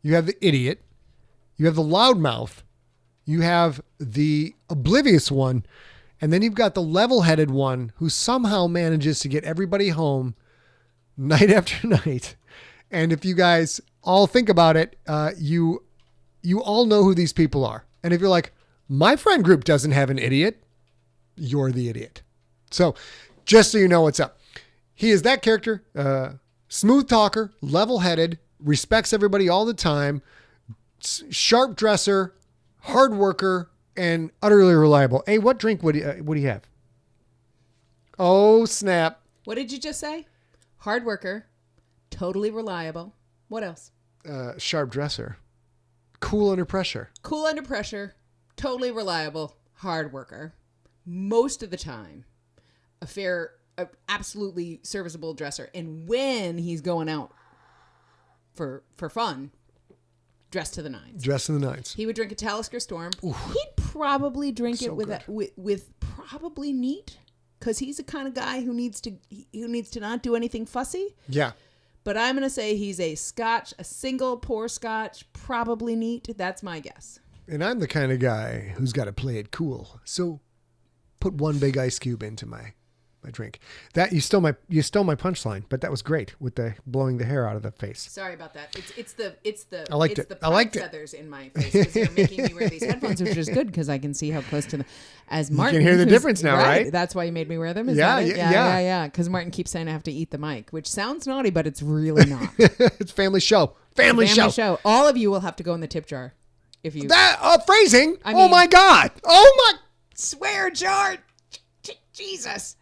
Speaker 2: You have the idiot. You have the loudmouth. You have the oblivious one. And then you've got the level-headed one who somehow manages to get everybody home night after night. And if you guys all think about it, you all know who these people are. And if you're like, my friend group doesn't have an idiot, you're the idiot. So just so you know what's up. He is that character, smooth talker, level-headed, respects everybody all the time, sharp dresser, hard worker, and utterly reliable. Hey, what drink would he have? Oh, snap.
Speaker 1: What did you just say? Hard worker, totally reliable. What else?
Speaker 2: Sharp dresser. Cool under pressure.
Speaker 1: Cool under pressure, totally reliable, hard worker. Most of the time, a absolutely serviceable dresser. And when he's going out for fun, dressed to the nines.
Speaker 2: Dressed to the nines.
Speaker 1: He would drink a Talisker Storm.
Speaker 2: Oof.
Speaker 1: He'd probably drink
Speaker 2: So
Speaker 1: it with probably neat, because he's the kind of guy who needs to not do anything fussy.
Speaker 2: Yeah.
Speaker 1: But I'm going to say he's a single pour Scotch, probably neat. That's my guess.
Speaker 2: And I'm the kind of guy who's got to play it cool. So put one big ice cube into my drink. That you stole my punchline, but that was great with the blowing the hair out of the face.
Speaker 1: Sorry about that. It's the
Speaker 2: I liked it.
Speaker 1: the
Speaker 2: I liked it.
Speaker 1: feathers in my face, because you're making me wear these headphones, which is good because I can see how close to the as Martin.
Speaker 2: You can hear the difference now, right?
Speaker 1: That's why you made me wear them. Is
Speaker 2: Yeah,
Speaker 1: that it?
Speaker 2: yeah.
Speaker 1: Yeah. Because Martin keeps saying I have to eat the mic, which sounds naughty, but it's really not.
Speaker 2: It's family show. Family show.
Speaker 1: All of you will have to go in the tip jar if you
Speaker 2: That phrasing.
Speaker 1: I
Speaker 2: Oh
Speaker 1: mean-
Speaker 2: my God. Oh my.
Speaker 1: swear jar. Jesus.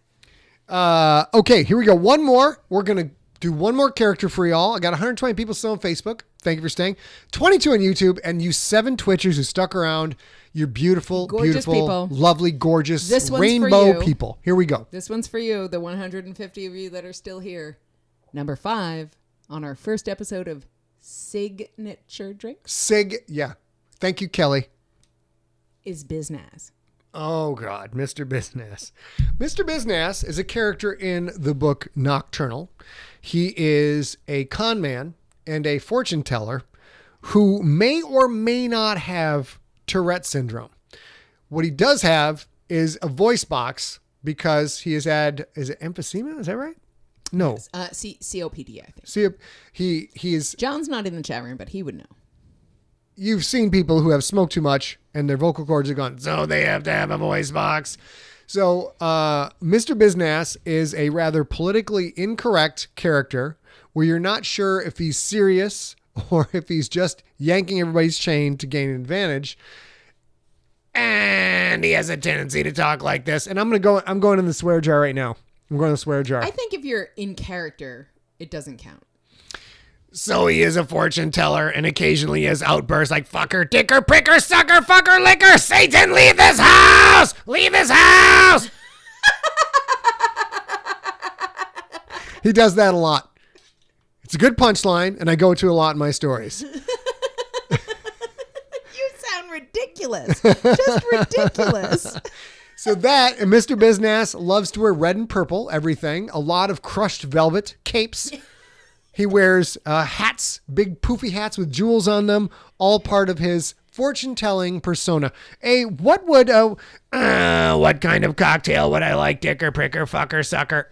Speaker 2: Okay, here we go. One more. We're going to do one more character for y'all. I got 120 people still on Facebook. Thank you for staying. 22 on YouTube, and you 7 Twitchers who stuck around. You're beautiful,
Speaker 1: Gorgeous
Speaker 2: beautiful,
Speaker 1: people.
Speaker 2: lovely, gorgeous,
Speaker 1: This one's for
Speaker 2: rainbow
Speaker 1: you.
Speaker 2: people. Here we go.
Speaker 1: This one's for you, the 150 of you that are still here. Number 5 on our first episode of Signature Drinks
Speaker 2: Yeah. Thank you, Kelly.
Speaker 1: is Biznaz.
Speaker 2: Oh, God. Mr. Biznaz. Mr. Biznaz is a character in the book Nocturnal. He is a con man and a fortune teller who may or may not have Tourette syndrome. What he does have is a voice box because he has had, is it emphysema? Is that right? No.
Speaker 1: COPD, I think.
Speaker 2: See, he is,
Speaker 1: John's not in the chat room, but he would know.
Speaker 2: you've seen people who have smoked too much and their vocal cords are gone, so they have to have a voice box. So Mr. Biznaz is a rather politically incorrect character where you're not sure if he's serious or if he's just yanking everybody's chain to gain an advantage. And he has a tendency to talk like this. And I'm going in the swear jar right now. I'm going to the swear jar.
Speaker 1: I think if you're in character, it doesn't count.
Speaker 2: So he is a fortune teller, and occasionally he has outbursts like fucker, dicker, pricker, sucker, fucker, licker, Satan, leave this house! Leave this house! He does that a lot. It's a good punchline, and I go to a lot in my stories.
Speaker 1: You sound ridiculous. Just ridiculous.
Speaker 2: So that, and Mr. Biznaz loves to wear red and purple, everything. A lot of crushed velvet, capes. He wears hats, big poofy hats with jewels on them, all part of his fortune-telling persona. What kind of cocktail would I like, dicker, pricker, fucker, sucker?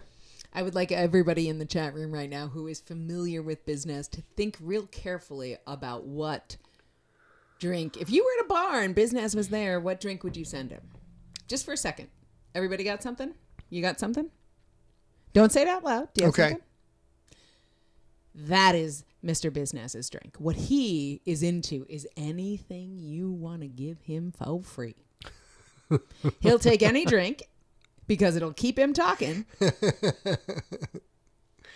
Speaker 1: I would like everybody in the chat room right now who is familiar with Biznaz to think real carefully about what drink. If you were at a bar and Biznaz was there, what drink would you send him? Just for a second. Everybody got something? You got something? Don't say it out loud. Do you have something? That is Mr. Biznaz's drink. What he is into is anything you want to give him for free. He'll take any drink because it'll keep him talking.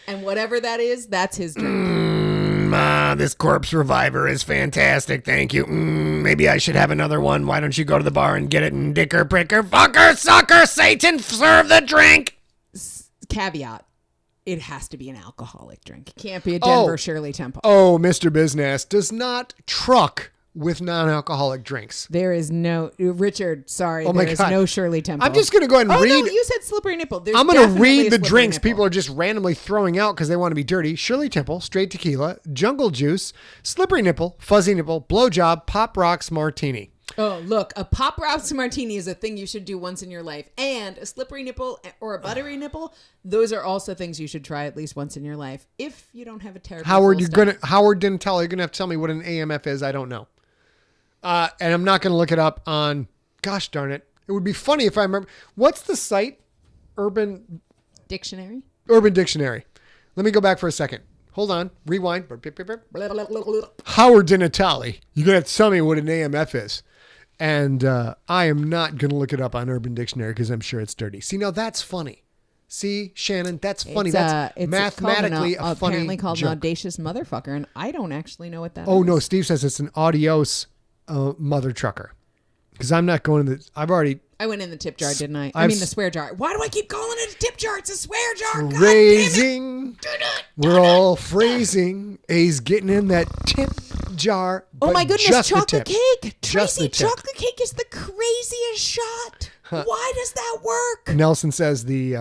Speaker 1: And whatever that is, that's his drink.
Speaker 2: This corpse reviver is fantastic. Thank you. Maybe I should have another one. Why don't you go to the bar and get it? And dicker, pricker, fucker, sucker, Satan, serve the drink.
Speaker 1: caveat. It has to be an alcoholic drink. It can't be a Denver Shirley Temple.
Speaker 2: Oh, Mr. Business does not truck with non-alcoholic drinks.
Speaker 1: There is no... Richard, sorry.
Speaker 2: Oh my
Speaker 1: there is
Speaker 2: God.
Speaker 1: no Shirley Temple.
Speaker 2: I'm just going to go ahead and read...
Speaker 1: Oh, no, you said slippery nipple. There's
Speaker 2: I'm going to
Speaker 1: definitely
Speaker 2: read
Speaker 1: a
Speaker 2: the
Speaker 1: slippery
Speaker 2: drinks
Speaker 1: nipple.
Speaker 2: people are just randomly throwing out because they want to be dirty. Shirley Temple, straight tequila, jungle juice, slippery nipple, fuzzy nipple, blowjob, pop rocks, martini.
Speaker 1: Oh, look, a Pop Rocks martini is a thing you should do once in your life. And a slippery nipple or a buttery nipple, those are also things you should try at least once in your life if you don't have a terrible
Speaker 2: Howard didn't tell you, you're going to have to tell me what an AMF is. I don't know. And I'm not going to look it up on, gosh darn it. It would be funny if I remember. What's the site? Urban
Speaker 1: Dictionary.
Speaker 2: Let me go back for a second. Hold on. Rewind. Howard didn't tell you. You're going to have to tell me what an AMF is. And I am not going to look it up on Urban Dictionary because I'm sure it's dirty. See, now that's funny. See, Shannon, that's funny. That's mathematically a funny
Speaker 1: apparently called
Speaker 2: joke.
Speaker 1: an audacious motherfucker, and I don't actually know what that is.
Speaker 2: Oh, no. Steve says it's an adios mother trucker. Because I'm not going to
Speaker 1: I went in the tip jar, didn't I? I mean the swear jar. Why do I keep calling it a tip jar? It's a swear jar.
Speaker 2: Phrasing. We're all phrasing. A's getting in that tip jar.
Speaker 1: Oh my goodness, chocolate cake.
Speaker 2: Just
Speaker 1: Tracy, chocolate cake is the craziest shot. Why does that work?
Speaker 2: Nelson says the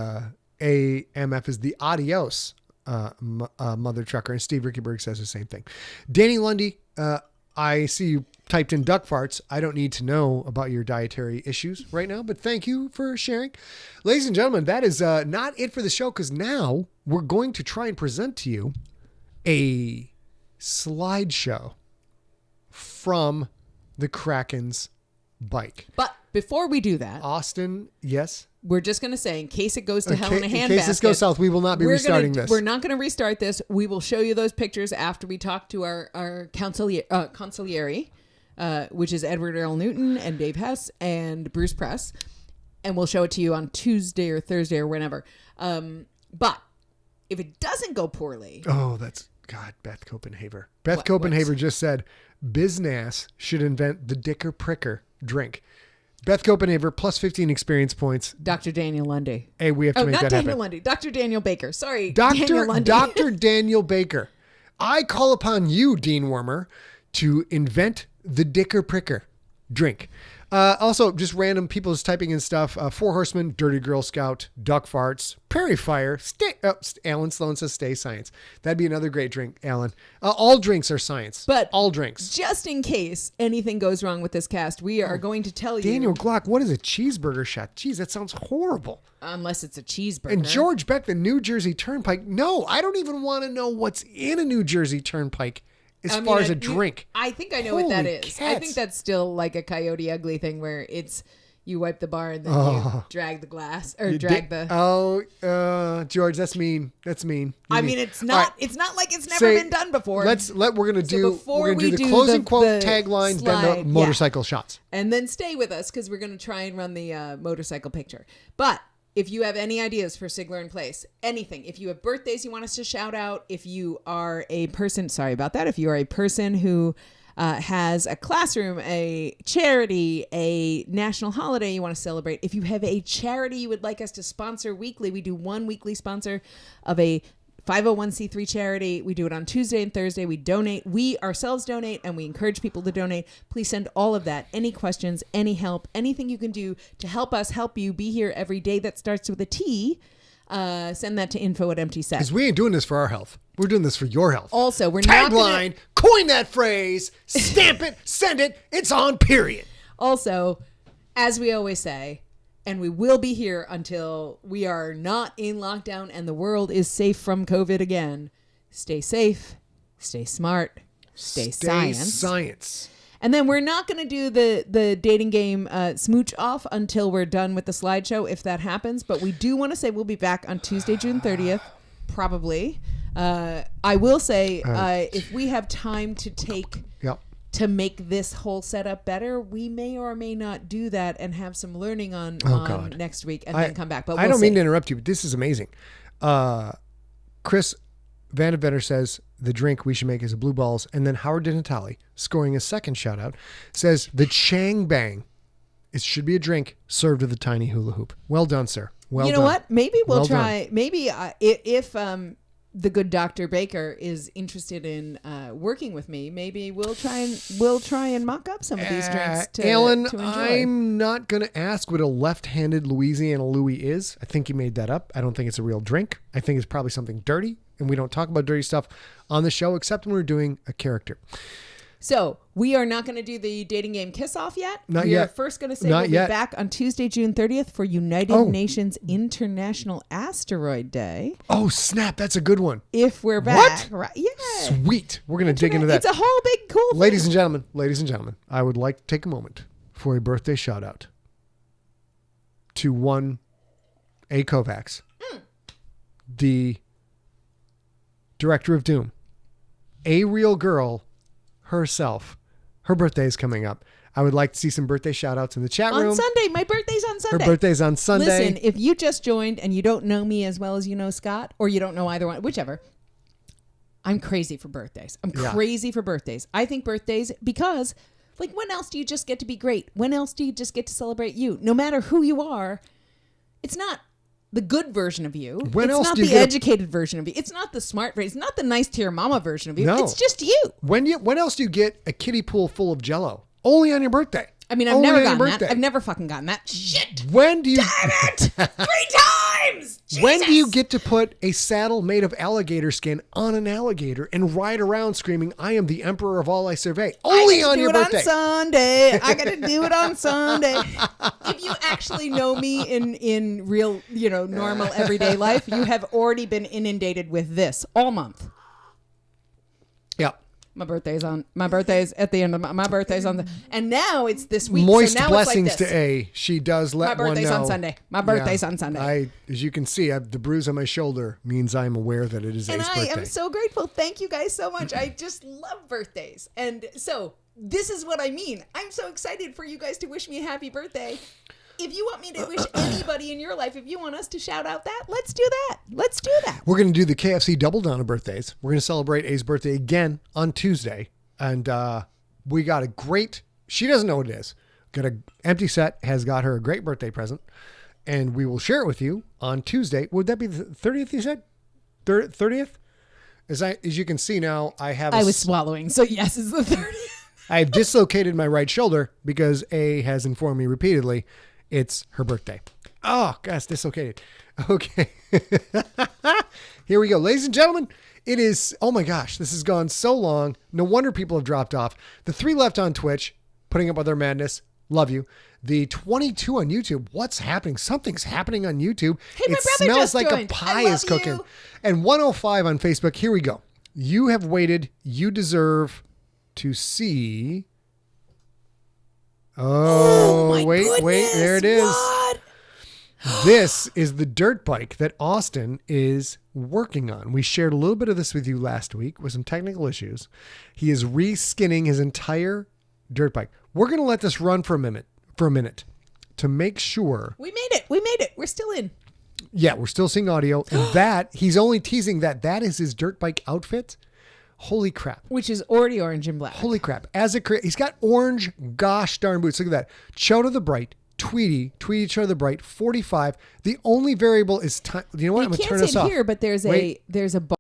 Speaker 2: AMF is the adios mother trucker. And Steve Rickyberg says the same thing. Danny Lundy, I see you typed in duck farts. I don't need to know about your dietary issues right now, but thank you for sharing. Ladies and gentlemen, that is not it for the show because now we're going to try and present to you a slideshow from the Kraken's bike.
Speaker 1: But before we do that,
Speaker 2: Austin, yes?
Speaker 1: We're just going to say, in case it goes to hell in a handbasket.
Speaker 2: In case this goes south, we will not be restarting this.
Speaker 1: We're not going to restart this. We will show you those pictures after we talk to our consigliere, which is Edward Earl Newton and Dave Hess and Bruce Press. And we'll show it to you on Tuesday or Thursday or whenever. But if it doesn't go poorly...
Speaker 2: Oh, that's... God, Beth Copenhaver. Beth Copenhaver just said, Biznass should invent the Dicker Pricker drink. Beth Copenhaver, plus 15 experience points.
Speaker 1: Dr. Daniel Lundy.
Speaker 2: Hey, we have to make that happen.
Speaker 1: Not Daniel Lundy. Dr. Daniel Baker. Sorry,
Speaker 2: Daniel
Speaker 1: Lundy.
Speaker 2: Dr. Daniel Baker. I call upon you, Dean Wormer, to invent the Dicker Pricker drink. Also, just random people just typing in stuff. Four Horsemen, Dirty Girl Scout, Duck Farts, Prairie Fire. Alan Sloan says stay science. That'd be another great drink, Alan. All drinks are science.
Speaker 1: But
Speaker 2: all drinks.
Speaker 1: Just in case anything goes wrong with this cast, we are going to tell you.
Speaker 2: Daniel Glock, what is a cheeseburger shot? Jeez, that sounds horrible.
Speaker 1: Unless it's a cheeseburger.
Speaker 2: And George Beck, the New Jersey Turnpike. No, I don't even want to know what's in a New Jersey Turnpike. As far as a drink.
Speaker 1: I think I know what that is. I think that's still like a Coyote Ugly thing where it's you wipe the bar and then you drag the glass or drag the.
Speaker 2: George, that's mean. That's mean.
Speaker 1: It's not. Right. It's not like it's never been done before.
Speaker 2: We're gonna do the closing quote taglines, then the motorcycle shots,
Speaker 1: and then stay with us because we're gonna try and run the motorcycle picture. But if you have any ideas for Sigler in Place, anything, if you have birthdays you want us to shout out, if you are a person, sorry about that, if you are a person who has a classroom, a charity, a national holiday you want to celebrate, if you have a charity you would like us to sponsor weekly, we do one weekly sponsor of a 501c3 charity. We do it on Tuesday and Thursday. We donate. We ourselves donate, and we encourage people to donate. Please send all of that. Any questions, any help, anything you can do to help us help you be here every day that starts with a T. Send that to info@emptyset.
Speaker 2: Because we ain't doing this for our health. We're doing this for your health.
Speaker 1: Also, we're
Speaker 2: tagline, coin that phrase, stamp it, send it. It's on, period.
Speaker 1: Also, as we always say, and we will be here until we are not in lockdown and the world is safe from COVID again. Stay safe, stay smart, stay science. And then we're not going to do the dating game smooch off until we're done with the slideshow, if that happens. But we do want to say we'll be back on Tuesday, June 30th, probably. I will say if we have time to take...
Speaker 2: Yep.
Speaker 1: To make this whole setup better, we may or may not do that and have some learning on next week and then come back. But
Speaker 2: I don't mean to interrupt you, but this is amazing. Chris Vandevetter says the drink we should make is a Blue Balls. And then Howard DiNatale, scoring a second shout out, says the Chang Bang. It should be a drink served with a tiny hula hoop. Well done, sir. Well
Speaker 1: you know
Speaker 2: done.
Speaker 1: what? Maybe we'll
Speaker 2: Well
Speaker 1: try.
Speaker 2: done.
Speaker 1: Maybe if the good Dr. Baker is interested in working with me, maybe we'll try and mock up some of these drinks to
Speaker 2: Alan,
Speaker 1: to enjoy.
Speaker 2: I'm not going to ask what a left-handed Louisiana Louis is. I think you made that up. I don't think it's a real drink. I think it's probably something dirty, and we don't talk about dirty stuff on the show except when we're doing a character.
Speaker 1: So we are not going to do the dating game kiss-off yet.
Speaker 2: Not
Speaker 1: we
Speaker 2: yet.
Speaker 1: are first going to say
Speaker 2: Not
Speaker 1: we'll
Speaker 2: yet.
Speaker 1: be back on Tuesday, June 30th for United Nations International Asteroid Day.
Speaker 2: Oh, snap. That's a good one.
Speaker 1: If we're back.
Speaker 2: What?
Speaker 1: Right? Yeah.
Speaker 2: Sweet. We're going to dig into that.
Speaker 1: It's a whole big cool thing.
Speaker 2: Ladies and gentlemen, I would like to take a moment for a birthday shout out to one A. Kovacs, the director of Doom, a real girl herself. Her birthday is coming up. I would like to see some birthday shout outs in the chat room.
Speaker 1: On Sunday. My birthday's on Sunday.
Speaker 2: Her birthday's on Sunday.
Speaker 1: Listen, if you just joined and you don't know me as well as you know Scott, or you don't know either one, whichever, I'm crazy for birthdays. I'm crazy for birthdays. I think birthdays, because like, when else do you just get to be great? When else do you just get to celebrate you? No matter who you are, it's not the good version of you.
Speaker 2: When
Speaker 1: it's
Speaker 2: else
Speaker 1: not
Speaker 2: do you
Speaker 1: the
Speaker 2: get
Speaker 1: educated version of you. It's not the smart version. It's not the nice to your mama version of you.
Speaker 2: No.
Speaker 1: It's just you.
Speaker 2: When else do you get a kiddie pool full of Jell-O? Only on your birthday.
Speaker 1: I mean, I've
Speaker 2: Only
Speaker 1: never
Speaker 2: on your
Speaker 1: gotten that.
Speaker 2: birthday.
Speaker 1: I've never fucking gotten that. Shit.
Speaker 2: When do you?
Speaker 1: Damn it! 3 times!
Speaker 2: When do you
Speaker 1: Jesus!
Speaker 2: get to put a saddle made of alligator skin on an alligator and ride around screaming, "I am the emperor of all I survey"? Only on your birthday.
Speaker 1: On Sunday. I got to do it on Sunday. If you actually know me in real, normal everyday life, you have already been inundated with this all month.
Speaker 2: Yeah.
Speaker 1: My birthday's at the end of my birthday's on and now it's this week.
Speaker 2: Moist
Speaker 1: so now
Speaker 2: blessings
Speaker 1: it's like this.
Speaker 2: to A. She does let
Speaker 1: My
Speaker 2: one know.
Speaker 1: birthday's on Sunday. My birthday's on Sunday.
Speaker 2: As you can see, the bruise on my shoulder means I'm aware that it is
Speaker 1: And
Speaker 2: A's
Speaker 1: I
Speaker 2: birthday.
Speaker 1: am so grateful. Thank you guys so much. I just love birthdays. And so this is what I mean. I'm so excited for you guys to wish me a happy birthday. If you want me to wish anybody in your life, if you want us to shout out that, let's do that. Let's do that.
Speaker 2: We're going to do the KFC Double Down of birthdays. We're going to celebrate A's birthday again on Tuesday. And we got a great, she doesn't know what it is. Got a empty set, has got her a great birthday present. And we will share it with you on Tuesday. Would that be the 30th, you said? 30th? As you can see now, I
Speaker 1: was swallowing. So yes, it's the 30th.
Speaker 2: I've dislocated my right shoulder because A has informed me repeatedly it's her birthday. Oh, gosh, dislocated. Okay. Here we go. Ladies and gentlemen, it is, oh my gosh, this has gone so long. No wonder people have dropped off. The 3 left on Twitch, putting up with their madness. Love you. The 22 on YouTube. What's happening? Something's happening on YouTube.
Speaker 1: Hey, my
Speaker 2: it
Speaker 1: brother
Speaker 2: smells
Speaker 1: just
Speaker 2: like
Speaker 1: joined.
Speaker 2: a pie
Speaker 1: I love
Speaker 2: is cooking.
Speaker 1: you.
Speaker 2: And 105 on Facebook. Here we go. You have waited. You deserve to see. Oh,
Speaker 1: my
Speaker 2: wait,
Speaker 1: goodness.
Speaker 2: there it is.
Speaker 1: What?
Speaker 2: This is the dirt bike that Austin is working on. We shared a little bit of this with you last week with some technical issues. He is reskinning his entire dirt bike. We're going to let this run for a minute to make sure.
Speaker 1: We made it. We're still in.
Speaker 2: Yeah, we're still seeing audio. And that, he's only teasing that is his dirt bike outfit. Holy crap.
Speaker 1: Which is already orange and black.
Speaker 2: Holy crap. He's got orange gosh darn boots. Look at that. Cho to the Bright. Tweety Cho to the Bright. 45. The only variable is time. You know what? I'm going to turn this off.
Speaker 1: You can't see it here, but there's a bar.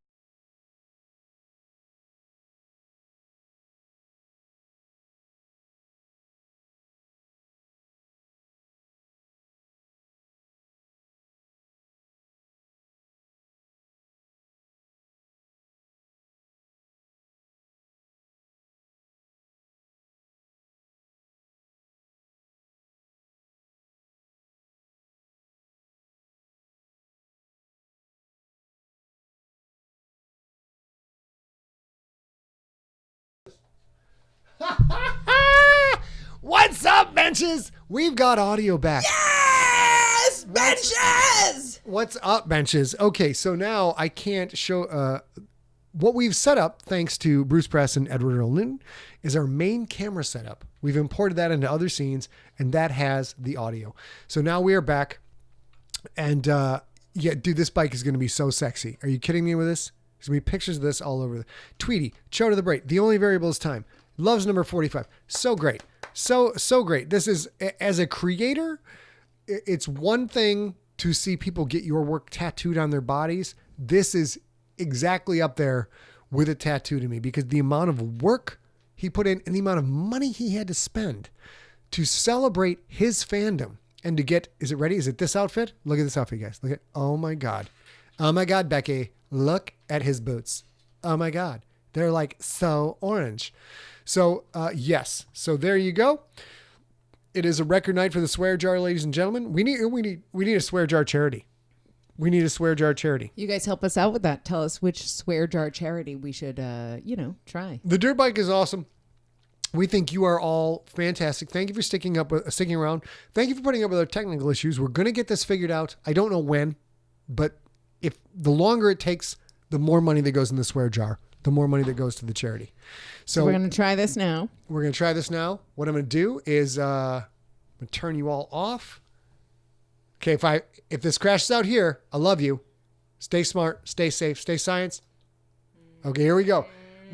Speaker 2: What's up, benches? We've got audio back.
Speaker 1: Yes! Benches!
Speaker 2: What's up, benches? Okay, so now I can't show what we've set up, thanks to Bruce Press and Edward Earl Newton, is our main camera setup. We've imported that into other scenes, and that has the audio. So now we are back, and yeah, dude, this bike is going to be so sexy. Are you kidding me with this? There's going to be pictures of this all over. Tweety, Cho to the Bright. The only variable is time. Loves number 45. So great. So great. This is, as a creator, it's one thing to see people get your work tattooed on their bodies, this is exactly up there with a tattoo to me, because the amount of work he put in and the amount of money he had to spend to celebrate his fandom and to get, is it ready? Is it this outfit? Look at this outfit, guys. Look at, oh my God. Oh my God, Becky. Look at his boots. Oh my God. They're like so orange. So, yes. So there you go. It is a record night for the swear jar, ladies and gentlemen. We need a swear jar charity. We need a swear jar charity.
Speaker 1: You guys help us out with that. Tell us which swear jar charity we should, try.
Speaker 2: The dirt bike is awesome. We think you are all fantastic. Thank you for sticking around. Thank you for putting up with our technical issues. We're going to get this figured out. I don't know when, but if the longer it takes, the more money that goes in the swear jar, the more money that goes to the charity. So
Speaker 1: we're going to try this now.
Speaker 2: We're going to try this now. What I'm going to do is I'm going to turn you all off. Okay, if this crashes out here, I love you. Stay smart, stay safe, stay science. Okay, here we go.